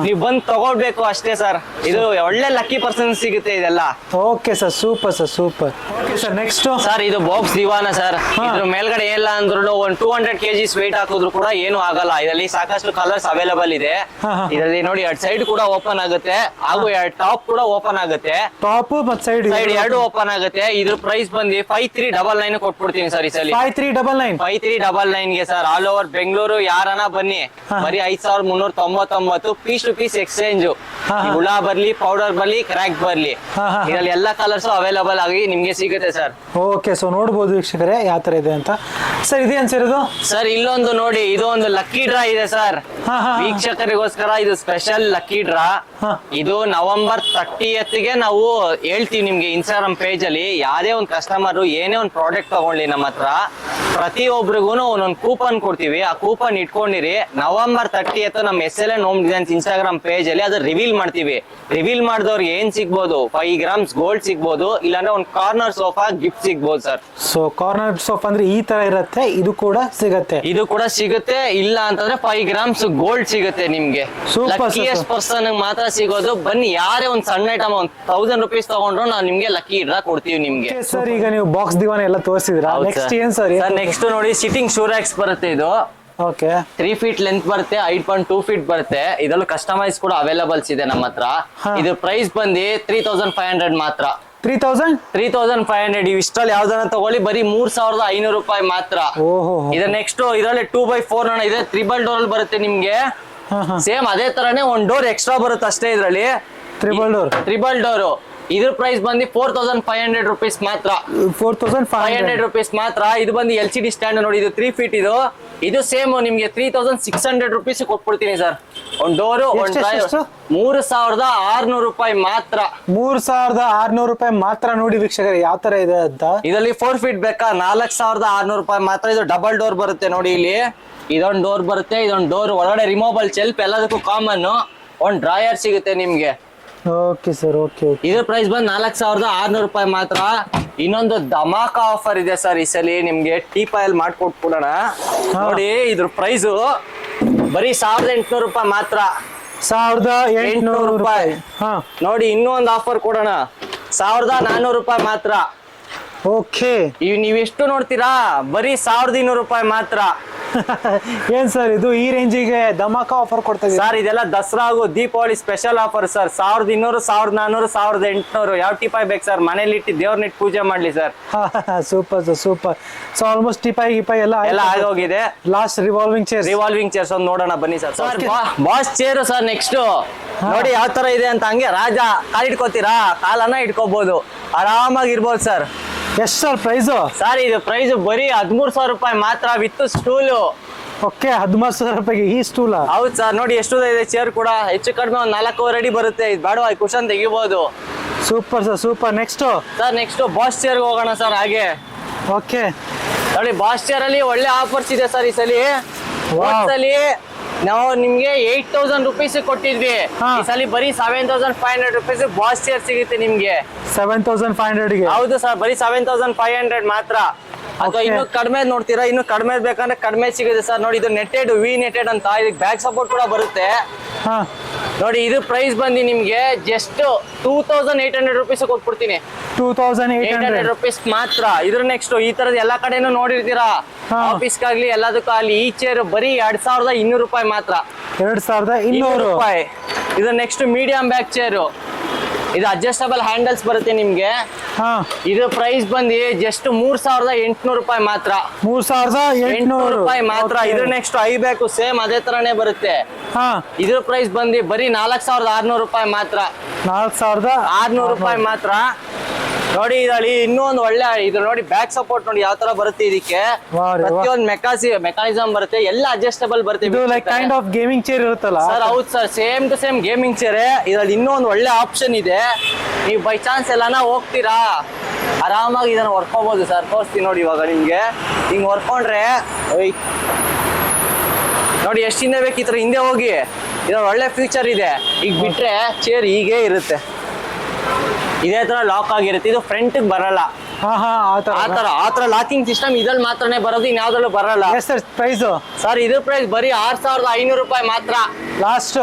ನೀವು ಬಂದ್ ತಗೊಳ್ಬೇಕು ಅಷ್ಟೇ ಸರ್. ಇದು ಒಳ್ಳೆ ಲಕ್ಕಿ ಪರ್ಸನ್ ಸಿಗುತ್ತೆ ಇದೆಲ್ಲ. Okay sir, super sir, super. Okay sir, next sir ಇದು ಬಾಕ್ಸ್ ದಿವಾನ ಸರ್. ಇದ್ರ ಮೇಲ್ಗಡೆ ಏನಿಲ್ಲ ಅಂದ್ರೂ ಒಂದು 200 kgs weight ಹಾಕಿದ್ರು ಕೂಡ ಏನು ಆಗಲ್ಲ. ಇದರಲ್ಲಿ ಸಾಕಷ್ಟು ಕಲರ್ಸ್ ಅವೈಲೇಬಲ್ ಇದೆ. ಇದರಲ್ಲಿ ನೋಡಿ 2 ಸೈಡ್ ಕೂಡ ಓಪನ್ ಆಗುತ್ತೆ ಹಾಗೂ 2 ಟಾಪ್ ಕೂಡ ಓಪನ್ ಆಗುತ್ತೆ. ಟಾಪ್ ಮತ್ತೆ ಸೈಡ್ ಎರಡು ಓಪನ್ ಆಗುತ್ತೆ. ಇದ್ರ ಪ್ರೈಸ್ ಬಂದು 5399 ಕೊಟ್ಬಿಡ್ತೀನಿ ಸರ್ ಈ ಸಲ. 5399. 5399 ಗೆ ಸರ್. ಆಲ್ ಓವರ್ ಬೆಂಗಳೂರು ಯಾರನ ಬನ್ನಿ, ಬರೀ 5399. Piece to piece exchange. ಹುಳ ಬರ್ಲಿ, ಪೌಡರ್ ಬರ್ಲಿ, ಕ್ರ್ಯಾಕ್ ಬರ್ಲಿ, ಇದರಲ್ಲಿ ಎಲ್ಲಾ ಕಲರ್ಸ್ ಅವೈಲೇಬಲ್ ಆಗಿ ನಿಮ್ಗೆ ಸಿಗುತ್ತೆ ಸರ್. ಓಕೆ, ಸೊ ನೋಡ್ಬೋದು ವೀಕ್ಷಕರೇ ಯಾವ ತರ ಇದೆ ಅಂತ. ಸರ್ ಇದೇನ್ ಸರ್ ಇದು? ಸರ್ ಇಲ್ಲೊಂದು ನೋಡಿ, ಇದು ಒಂದು ಲಕ್ಕಿ ಡ್ರಾ ಇದೆ ಸರ್. ವೀಕ್ಷಕರಿಗೋಸ್ಕರ ಇದು ಸ್ಪೆಷಲ್ ಲಕ್ಕಿ ಡ್ರಾ. ಇದು November 30th ಗೆ ನಾವು ಹೇಳ್ತೀವಿ ನಿಮ್ಗೆ ಇನ್ಸ್ಟಾಗ್ರಾಮ್ ಪೇಜ್ ಅಲ್ಲಿ. ಯಾವ್ದೇ ಒಂದು ಕಸ್ಟಮರ್ ಏನೇ ಒಂದು ಪ್ರಾಡಕ್ಟ್ ತಗೊಳ್ಳಿ ನಮ್ಮ ಹತ್ರ, ಪ್ರತಿಯೊಬ್ಬರಿಗೂ ಒಂದೊಂದು ಕೂಪನ್ ಕೊಡ್ತೀವಿ. ಆ ಕೂಪನ್ ಇಟ್ಕೊಂಡಿರಿ. November 30th ನಮ್ಮ SLN home designs Instagram page ಅಲ್ಲಿ ಅದು ರಿವೀಲ್ ಮಾಡ್ತೀವಿ. ರಿವೀಲ್ ಮಾಡಿದವ್ರಿಗೆ ಏನ್ ಸಿಗ್ಬೋದು? 5 grams ಗೋಲ್ಡ್ ಸಿಗ್ಬೋದು, ಇಲ್ಲಾಂದ್ರೆ ಒಂದು ಕಾರ್ನರ್ ಸೋಫಾ ಗಿಫ್ಟ್ ಸಿಗ್ಬೋದು ಸರ್. ಸೊ ಕಾರ್ನರ್ ಸೋಫಾ ಅಂದ್ರೆ ಈ ತರ ಇರುತ್ತೆ. ಇದು ಕೂಡ ಸಿಗತ್ತೆ. ಇದು ಕೂಡ ಸಿಗುತ್ತೆ. ಇಲ್ಲ ಅಂತಂದ್ರೆ 5 grams ಗೋಲ್ಡ್ ಸಿಗುತ್ತೆ ನಿಮ್ಗೆ. ಲಕ್ಕಿಯಸ್ಟ್ ಪರ್ಸನ್ ಮಾತ್ರ ಸಿಗೋದು. ಬನ್ನಿ, ಯಾರೇ ಒಂದ್ ಸಣ್ಣ ಐಟಮ್ 1000 rupees ತಗೊಂಡ್ರು ನಾವು ನಿಮ್ಗೆ ಲಕ್ಕಿ ಡ್ರಾ ಕೊಡ್ತೀವಿ ನಿಮ್ಗೆ. ಸರ್ ಈಗ ನೀವು ಬಾಕ್ಸ್ ದಿವಾನ ಎಲ್ಲ ತೋರಿಸಿದ್ರ, ನೆಕ್ಸ್ಟ್ ಏನ್ ಸರ್? ನೆಕ್ಸ್ಟ್ ನೋಡಿ, ಸಿಟ್ಟಿಂಗ್ ಶೂರಾಕ್ಸ್ ಬರುತ್ತೆ. ಇದು ಓಕೆ 3 feet ಲೆಂತ್ ಬರುತ್ತೆ, 8.2 feet ಬರುತ್ತೆ. ಇದರಲ್ಲೂ ಕಸ್ಟಮೈಸ್ ಕೂಡ ಅವೈಲೇಬಲ್ಸ್ ಇದೆ ನಮ್ಮ ಹತ್ರ. ಇದು ಪ್ರೈಸ್ ಬಂದು 3500 ಮಾತ್ರ. 3500. ಇಷ್ಟರಲ್ಲಿ ಯಾವ್ದನ್ನ ತಗೊಳ್ಳಿ, ಬರೀ 3500 ರೂಪಾಯಿ ಮಾತ್ರ. ಇದು ನೆಕ್ಸ್ಟ್ ಇದರಲ್ಲಿ 2x4 ಇದೆ. 3 ಡೋರ್ ಅಲ್ಲಿ ಬರುತ್ತೆ ನಿಮ್ಗೆ. ಸೇಮ್ ಅದೇ ತರನೇ ಒಂದ್ ಡೋರ್ ಎಕ್ಸ್ಟ್ರಾ ಬರುತ್ತೆ ಅಷ್ಟೇ ಇದ್ರಲ್ಲಿ. Triple door. ಇದ್ರ ಪ್ರೈಸ್ ಬಂದು 4500 ರೂಪೀಸ್ ಮಾತ್ರ. 4500 ರೂಪೀಸ್ ಮಾತ್ರ. ಇದು ಬಂದು LCD ಸ್ಟ್ಯಾಂಡ್ ನೋಡಿ, ಇದು 3 feet. ಇದು ಸೇಮ್ ನಿಮ್ಗೆ 3600 ರೂಪೀಸ್ ಕೊಟ್ಬಿಡ್ತೀನಿ ಸರ್. ಒಂದ್ ಡೋರು, ಒಂದ್ 3600 ರೂಪಾಯಿ ಮಾತ್ರ. 3600 ರೂಪಾಯಿ ಮಾತ್ರ. ನೋಡಿ ವೀಕ್ಷಕರೇ ಯಾವ ತರ ಇದೆ ಅಂತ. ಇದರಲ್ಲಿ 4 feet ಬೇಕಾ? 4600 ರೂಪಾಯಿ ಮಾತ್ರ. ಇದು ಡಬಲ್ ಡೋರ್ ಬರುತ್ತೆ ನೋಡಿ. ಇಲ್ಲಿ ಇದೊಂದ್ ಡೋರ್ ಬರುತ್ತೆ, ಇದೊಂದ್ ಡೋರ್ ಒಳಗಡೆ ರಿಮೂವಬಲ್ ಶೆಲ್ಫ್, ಎಲ್ಲದಕ್ಕೂ ಕಾಮನ್. ಒಂದ್ ಡ್ರಾಯರ್ ಸಿಗುತ್ತೆ ನಿಮ್ಗೆ. Okay sir, okay. ಇದ್ರ ಪ್ರೈಸ್ ಬಂದು 4600 ರೂಪಾಯಿ ಮಾತ್ರ. ಇನ್ನೊಂದು ಧಮಾಕ ಆಫರ್ ಇದೆ ಸರ್ ಈ ಸಲ ನಿಮ್ಗೆ. ಟೀಪಾಯಲ್ಲಿ ಮಾಡ್ಕೊಟ್ಬಿಡೋಣ ನೋಡಿ. ಇದ್ರ ಪ್ರೈಸ್ ಬರೀ 1800 ರೂಪಾಯಿ ಮಾತ್ರ. 1800 ರೂಪಾಯಿ. ನೋಡಿ, ಇನ್ನೂ ಒಂದು ಆಫರ್ ಕೊಡೋಣ. 1400 ರೂಪಾಯಿ ಮಾತ್ರ. ಓಕೆ, ನೀವ್ ಎಷ್ಟು ನೋಡ್ತೀರಾ? ಬರೀ 1200 ರೂಪಾಯಿ ಮಾತ್ರ. ಏನ್ ಸರ್ ಇದು ಈ ರೇಂಜಿಗೆ ಧಮಾಕ ಆಫರ್ ಕೊಡ್ತಾ ಇದ್ದೀರಾ ಸರ್? ಇದೆಲ್ಲ ದಸರಾ ಹಾಗೂ ದೀಪಾವಳಿ ಸ್ಪೆಷಲ್ ಆಫರ್ ಸರ್. 1200, 1400, 1800. ಯಾವ ಟಿಪಾಯ್ ಬೇಕು ಸರ್? ಮನೇಲಿ ಇಟ್ಟು ದೇವ್ರನ್ನಿಟ್ಟು ಪೂಜೆ ಮಾಡ್ಲಿ sir. Super sir, super. So almost teapoy ಎಲ್ಲ ಆಗೋಗಿದೆ. ಲಾಸ್ಟ್ ರಿವಾಲ್ವಿಂಗ್ ಚೇರ್ಸ್ ಒಂದು ನೋಡೋಣ ಬನ್ನಿ sir. Boss chair sir. Next ನೋಡಿ ಯಾವ ತರ ಇದೆ ಅಂತ. ಹಂಗೆ ರಾಜ ಕಾಲ್ ಇಟ್ಕೋತೀರಾ? ಕಾಲನ್ನ ಇಟ್ಕೋಬಹುದು, ಆರಾಮಾಗಿ ಇರ್ಬೋದು ಸರ್. ಎಷ್ಟು ಸರ್ ಪ್ರೈಸು? ಸರ್ ಇದು ಪ್ರೈಸ್ ಬರೀ 13,000 ರೂಪಾಯಿ ಮಾತ್ರ ವಿತ್ ಸ್ಟೂಲು. ಓಕೆ, 13,000 ರೂಪಾಯಿಗೆ ಈ ಸ್ಟೂಲ? ಹೌದು ಸರ್, ನೋಡಿ ಎಷ್ಟು ಇದೆ ಚೇರ್ ಕೂಡ. ಹೆಚ್ಚು ಕಡಿಮೆ ಒಂದು 4 ಅಡಿ ಬರುತ್ತೆ. ಇದು ಬೇಡ ಕುಶನ್ ತೆಗಿಬಹುದು. Super sir, super. Next sir next boss chair ಹೋಗೋಣ ಸರ್. ಹಾಗೆ ಓಕೆ, ನೋಡಿ ಬಾಸ್ ಚೇರ್ ಅಲ್ಲಿ ಒಳ್ಳೆ ಆಫರ್ಸ್ ಇದೆ ಸರ್ ಈ ಸಲಿ. ಸಲಿ ನಾವು ನಿಮ್ಗೆ 8,000 ರುಪೀಸ್ ಕೊಟ್ಟಿದ್ವಿ. ಈ ಸಲಿ ಬರೀ 7,500 ರುಪೀಸ್ ಬಾಸ್ ಚೇರ್ ಸಿಗುತ್ತೆ ನಿಮ್ಗೆ. 7,500ಗೆ? ಹೌದು ಸರ್, ಬರೀ 7,500 ಮಾತ್ರ. ಅಥವಾ ಇನ್ನು ಕಡಿಮೆ ನೋಡ್ತೀರಾ, ಇನ್ನು ಕಡಿಮೆ ಬೇಕಂದ್ರೆ ಕಡಿಮೆ ಸಿಗುತ್ತೆ ಸರ್. ನೋಡಿ ಇದು ನೆಟೆಡ್, ವಿ ನೆಟೆಡ್ ಅಂತ. ಇದಕ್ಕೆ ಬ್ಯಾಕ್ ಸಪೋರ್ಟ್ ಕೂಡ ಬರುತ್ತೆ. ನೋಡಿ ಇದು ಪ್ರೈಸ್ ಬಂದು ನಿಮ್ಗೆ ಜಸ್ಟ್ 2,800 ರುಪೀಸ್ ಕೊಟ್ಬಿಡ್ತೀನಿ. 2,800 ರುಪೀಸ್ ಮಾತ್ರ. ಇದ್ರ ನೆಕ್ಸ್ಟ್ ಈ ತರದ ಎಲ್ಲಾ ಕಡೆನೂ ನೋಡಿರ್ತೀರಾ, ಆಫೀಸ್ಗಾಗ್ಲಿ ಎಲ್ಲದಕ್ಕೂ ಅಲ್ಲಿ. ಈ ಚೇರ್ ಬರೀ 2,200 ರೂಪಾಯಿ ಮಾತ್ರ. 2,200 ರೂಪಾಯಿ. ಇದು ನೆಕ್ಸ್ಟ್ ಮೀಡಿಯಂ ಬ್ಯಾಕ್ ಚೇರು. ಇದು ಅಡ್ಜಸ್ಟಬಲ್ ಹ್ಯಾಂಡಲ್ಸ್ ಬರುತ್ತೆ ನಿಮ್ಗೆ. ಇದು ಪ್ರೈಸ್ ಬಂದು ಜಸ್ಟ್ 3,800 ರೂಪಾಯಿ ಮಾತ್ರ. 3,800 ರೂಪಾಯಿ ಮಾತ್ರ. ಇದ್ರ ನೆಕ್ಸ್ಟ್ ಐ ಬ್ಯಾಕ್ ಸೇಮ್ ಅದೇ ತರಾನೇ ಬರುತ್ತೆ. ಇದ್ರ ಪ್ರೈಸ್ ಬಂದು ಬರೀ 4,600 ರೂಪಾಯಿ ಮಾತ್ರ. 4,600 ರೂಪಾಯಿ ಮಾತ್ರ. ನೋಡಿ ಇದರಲ್ಲಿ ಇನ್ನೂ ಒಂದು ಒಳ್ಳೆ ಇದು ನೋಡಿ ಬ್ಯಾಕ್ ಸಪೋರ್ಟ್ ನೋಡಿ ಯಾವ ತರ ಬರುತ್ತೆ. ಇದಕ್ಕೆ ಪ್ರತಿಯೊಂದು ಮೆಕಾನಿಸಮ್ ಬರುತ್ತೆ, ಎಲ್ಲ ಅಡ್ಜಸ್ಟಬಲ್ ಬರುತ್ತೆ. ಇದು like kind of gaming chair ಇರುತ್ತಲ್ಲ ಸರ್? ಹೌದು sir, same to same gaming chair. ಇದ್ರಲ್ಲಿ ಇನ್ನೂ ಒಂದು ಒಳ್ಳೆ ಆಪ್ಷನ್ ಇದೆ. ನೀವು ಬೈ ಚಾನ್ಸ್ ಎಲ್ಲಾನ ಹೋಗ್ತೀರಾ, ಆರಾಮಾಗಿ ಇದನ್ನ ಹೊರ್ಕೋಬಹುದು ಸರ್. ತೋರಿಸ್ತೀನಿ ನೋಡಿ ಇವಾಗ ನಿಮ್ಗೆ. ಹಿಂಗ್ ಹೊರ್ಕೊಂಡ್ರೆ ನೋಡಿ ಎಷ್ಟು ಹಿಂದೆ ಬೇಕು ಈ ತರ ಹಿಂದೆ ಹೋಗಿ. ಇದ್ರಲ್ಲಿ ಒಳ್ಳೆ ಫ್ಯೂಚರ್ ಇದೆ. ಈಗ ಬಿಟ್ರೆ ಚೇರ್ ಹೀಗೆ ಇರುತ್ತೆ, ಇದೇ ತರ ಲಾಕ್ ಆಗಿರುತ್ತೆ. ಇದು ಫ್ರಂಟ್ ಬರಲ್ಲ. ಆತರ ಲಾಕಿಂಗ್ ಸಿಸ್ಟಮ್ ಇದ್ರಲ್ಲಿ ಮಾತ್ರನೇ ಬರೋದು, ಇನ್ಯಾವ್ದ್ರಲ್ಲೂ ಬರಲ್ಲ. ಪ್ರೈಸ್ ಸರ್ ಇದ್ರ ಪ್ರೈಸ್ ಬರೀ 6,500 ರೂಪಾಯಿ ಮಾತ್ರ. Last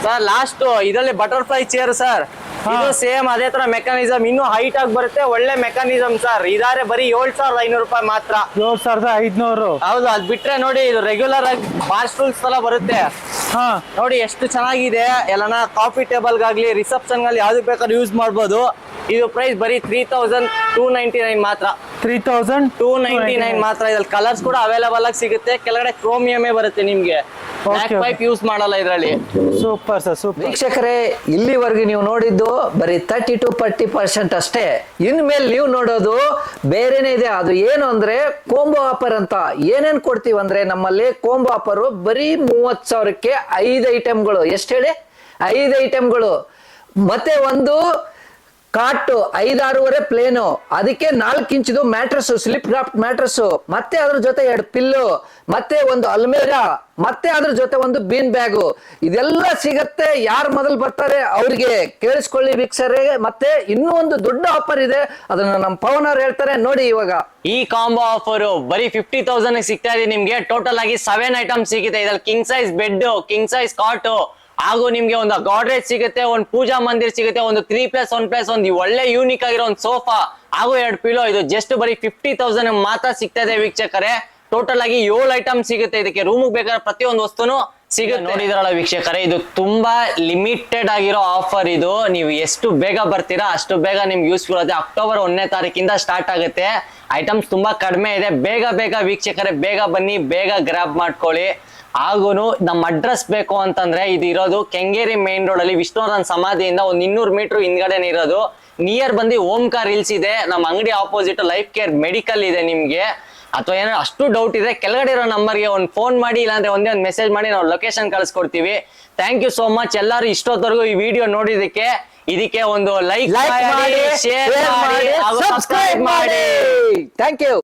sir last. ಇದರಲ್ಲಿ ಬಟರ್ಫ್ಲೈ ಚೇರ್ ಸರ್. ಇದು ಸೇಮ್ ಅದೇ ತರ ಮೆಕಾನಿಸಮ್, ಇನ್ನೂ ಹೈಟ್ ಆಗಿ ಬರುತ್ತೆ. ಒಳ್ಳೆ ಮೆಕಾನಿಸಮ್ ಸರ್. ಇದಾರೆ ಬರೀ 7,500 ರೂಪಾಯಿ ಮಾತ್ರ. 7,500? ಹೌದು. ಅದ್ ಬಿಟ್ರೆ ನೋಡಿ ಇದು ರೆಗ್ಯುಲರ್ ಆಗಿ ಬಾರ್ ಸ್ಟೂಲ್ಸ್ ಎಲ್ಲ ಬರುತ್ತೆ. ನೋಡಿ ಎಷ್ಟು ಚೆನ್ನಾಗಿದೆ. ಎಲ್ಲಾನ ಕಾಫಿ ಟೇಬಲ್ ಗಾಗ್ಲಿ, ರಿಸೆಪ್ಷನ್ ಗಾಗ್ಲಿ ಯಾವ್ದಕ್ ಬೇಕಾದ್ರೂ ಯೂಸ್ ಮಾಡ್ಬೋದು. ಇದು ಪ್ರೈಸ್ ಬರೀ 3,299 ಮಾತ್ರ. 3,299 ಮಾತ್ರ. ಇದ್ರಲ್ಲಿ ಕಲರ್ಸ್ ಕೂಡ ಅವೈಲೇಬಲ್ ಆಗಿ ಸಿಗುತ್ತೆ. ಕೆಳಗಡೆ ಕ್ರೋಮಿಯಮೇ ಬರುತ್ತೆ ನಿಮ್ಗೆ. ಬ್ಲಾಕ್ ಪೈಪ್ ಯೂಸ್ ಮಾಡಲ್ಲ ಇದರಲ್ಲಿ. Super sir, super. ವೀಕ್ಷಕರೇ, ಇಲ್ಲಿವರೆಗೂ ನೀವು ನೋಡಿದ್ದು ಬರೀ 30 to 40% ಅಷ್ಟೇ. ಇನ್ಮೇಲೆ ನೀವು ನೋಡೋದು ಬೇರೆನೇ ಇದೆ. ಅದು ಏನು ಅಂದ್ರೆ ಕೋಂಬೋ ಆಫರ್ ಅಂತ. ಏನೇನ್ ಕೊಡ್ತೀವಿ ಅಂದ್ರೆ ನಮ್ಮಲ್ಲಿ ಕೋಂಬೋ ಆಫರ್ ಬರೀ 30,000ಕ್ಕೆ 5 ಐಟಮ್ಗಳು. ಎಷ್ಟು ಹೇಳಿ? 5 ಐಟಮ್ಗಳು. ಮತ್ತೆ ಒಂದು ಕಾಟು 5-6.5 ಪ್ಲೇನು, ಅದಕ್ಕೆ 4 ಇಂಚಿದು ಮ್ಯಾಟ್ರಸ್, ಸ್ಲಿಪ್ ಡ್ರಾಫ್ಟ್ ಮ್ಯಾಟ್ರಸ್, ಮತ್ತೆ ಅದ್ರ ಜೊತೆ 2 ಪಿಲ್ಲು, ಮತ್ತೆ ಒಂದು ಅಲ್ಮೇರಾ, ಮತ್ತೆ ಅದ್ರ ಜೊತೆ ಒಂದು ಬೀನ್ ಬ್ಯಾಗು. ಇದೆಲ್ಲ ಸಿಗತ್ತೆ. ಯಾರು ಮೊದಲು ಬರ್ತಾರೆ ಅವ್ರಿಗೆ ಕೇಳಿಸ್ಕೊಳ್ಳಿ ವೀಕ್ಷಕರೇ. ಮತ್ತೆ ಇನ್ನೂ ಒಂದು ದೊಡ್ಡ ಆಫರ್ ಇದೆ, ಅದನ್ನ ನಮ್ಮ ಪವನ್ ಅವ್ರು ಹೇಳ್ತಾರೆ ನೋಡಿ. ಇವಾಗ ಈ ಕಾಂಬೋ ಆಫರ್ ಬರೀ 50,000 ಸಿಗ್ತಾ ಇದೆ ನಿಮ್ಗೆ. ಟೋಟಲ್ ಆಗಿ 7 ಐಟಮ್ ಸಿಗುತ್ತೆ. ಇದ್ರಲ್ಲಿ king size bed, king size cot, ಹಾಗೂ ನಿಮ್ಗೆ ಒಂದು ಗಾಡ್ರೇಜ್ ಸಿಗುತ್ತೆ, ಒಂದು ಪೂಜಾ ಮಂದಿರ್ ಸಿಗುತ್ತೆ, ಒಂದು 3+1+1 ಒಳ್ಳೆ ಯೂನಿಕ್ ಆಗಿರೋ ಒಂದು ಸೋಫಾ, ಹಾಗೂ 2 ಪಿಲೋ. ಇದು ಜಸ್ಟ್ ಬರೀ 50,000 ಮಾತ್ರ ಸಿಗ್ತಾ ಇದೆ ವೀಕ್ಷಕರೇ. ಟೋಟಲ್ ಆಗಿ 7 ಐಟಮ್ ಸಿಗುತ್ತೆ. ಇದಕ್ಕೆ ರೂಮ್ ಬೇಕಾದ್ರೆ ಪ್ರತಿಯೊಂದು ವಸ್ತುನು ಸಿಗುತ್ತೆ. ನೋಡಿದ್ರಲ್ಲ ವೀಕ್ಷಕರೇ, ಇದು ತುಂಬಾ ಲಿಮಿಟೆಡ್ ಆಗಿರೋ ಆಫರ್. ಇದು ನೀವು ಎಷ್ಟು ಬೇಗ ಬರ್ತೀರಾ ಅಷ್ಟು ಬೇಗ ನಿಮ್ಗೆ ಯೂಸ್ಫುಲ್ ಆಗುತ್ತೆ. ಅಕ್ಟೋಬರ್ 1ನೇ ತಾರೀಕಿಂದ ಸ್ಟಾರ್ಟ್ ಆಗುತ್ತೆ. ಐಟಮ್ಸ್ ತುಂಬಾ ಕಡಿಮೆ ಇದೆ. ಬೇಗ ವೀಕ್ಷಕರೇ, ಬೇಗ ಬನ್ನಿ, ಬೇಗ ಗ್ರಾಬ್ ಮಾಡ್ಕೊಳ್ಳಿ. ಹಾಗೂನು ನಮ್ಮ ಅಡ್ರೆಸ್ ಬೇಕು ಅಂತಂದ್ರೆ ಇದು ಇರೋದು ಕೆಂಗೇರಿ ಮೇನ್ ರೋಡ್ ಅಲ್ಲಿ ವಿಷ್ಣುವರ್ಧನ್ ಸಮಾಧಿಯಿಂದ ಒಂದು 200 ಮೀಟರ್ ಹಿಂದ್ಗಡೆನೇ ಇರೋದು. ನಿಯರ್ ಬಂದು ಓಂಕಾರ್ ಹಿಲ್ಸ್ ಇದೆ. ನಮ್ಮ ಅಂಗಡಿ ಆಪೋಸಿಟ್ ಲೈಫ್ ಕೇರ್ ಮೆಡಿಕಲ್ ಇದೆ. ನಿಮ್ಗೆ ಅಥವಾ ಏನೋ ಅಷ್ಟು ಡೌಟ್ ಇದೆ, ಕೆಳಗಡೆ ಇರೋ ನಂಬರ್ಗೆ ಒಂದು ಫೋನ್ ಮಾಡಿ, ಇಲ್ಲಾಂದ್ರೆ ಒಂದೇ ಒಂದು ಮೆಸೇಜ್ ಮಾಡಿ, ನಾವು ಲೊಕೇಶನ್ ಕಳಿಸ್ಕೊಡ್ತೀವಿ. ಥ್ಯಾಂಕ್ ಯು ಸೋ ಮಚ್ ಎಲ್ಲರೂ ಇಷ್ಟೊತ್ತವರೆಗೂ ಈ ವಿಡಿಯೋ ನೋಡಿದಕ್ಕೆ. ಇದಕ್ಕೆ ಒಂದು ಲೈಕ್ ಮಾಡಿ, ಶೇರ್ ಮಾಡಿ, ಸಬ್ಸ್ಕ್ರೈಬ್ ಮಾಡಿ. Thank you.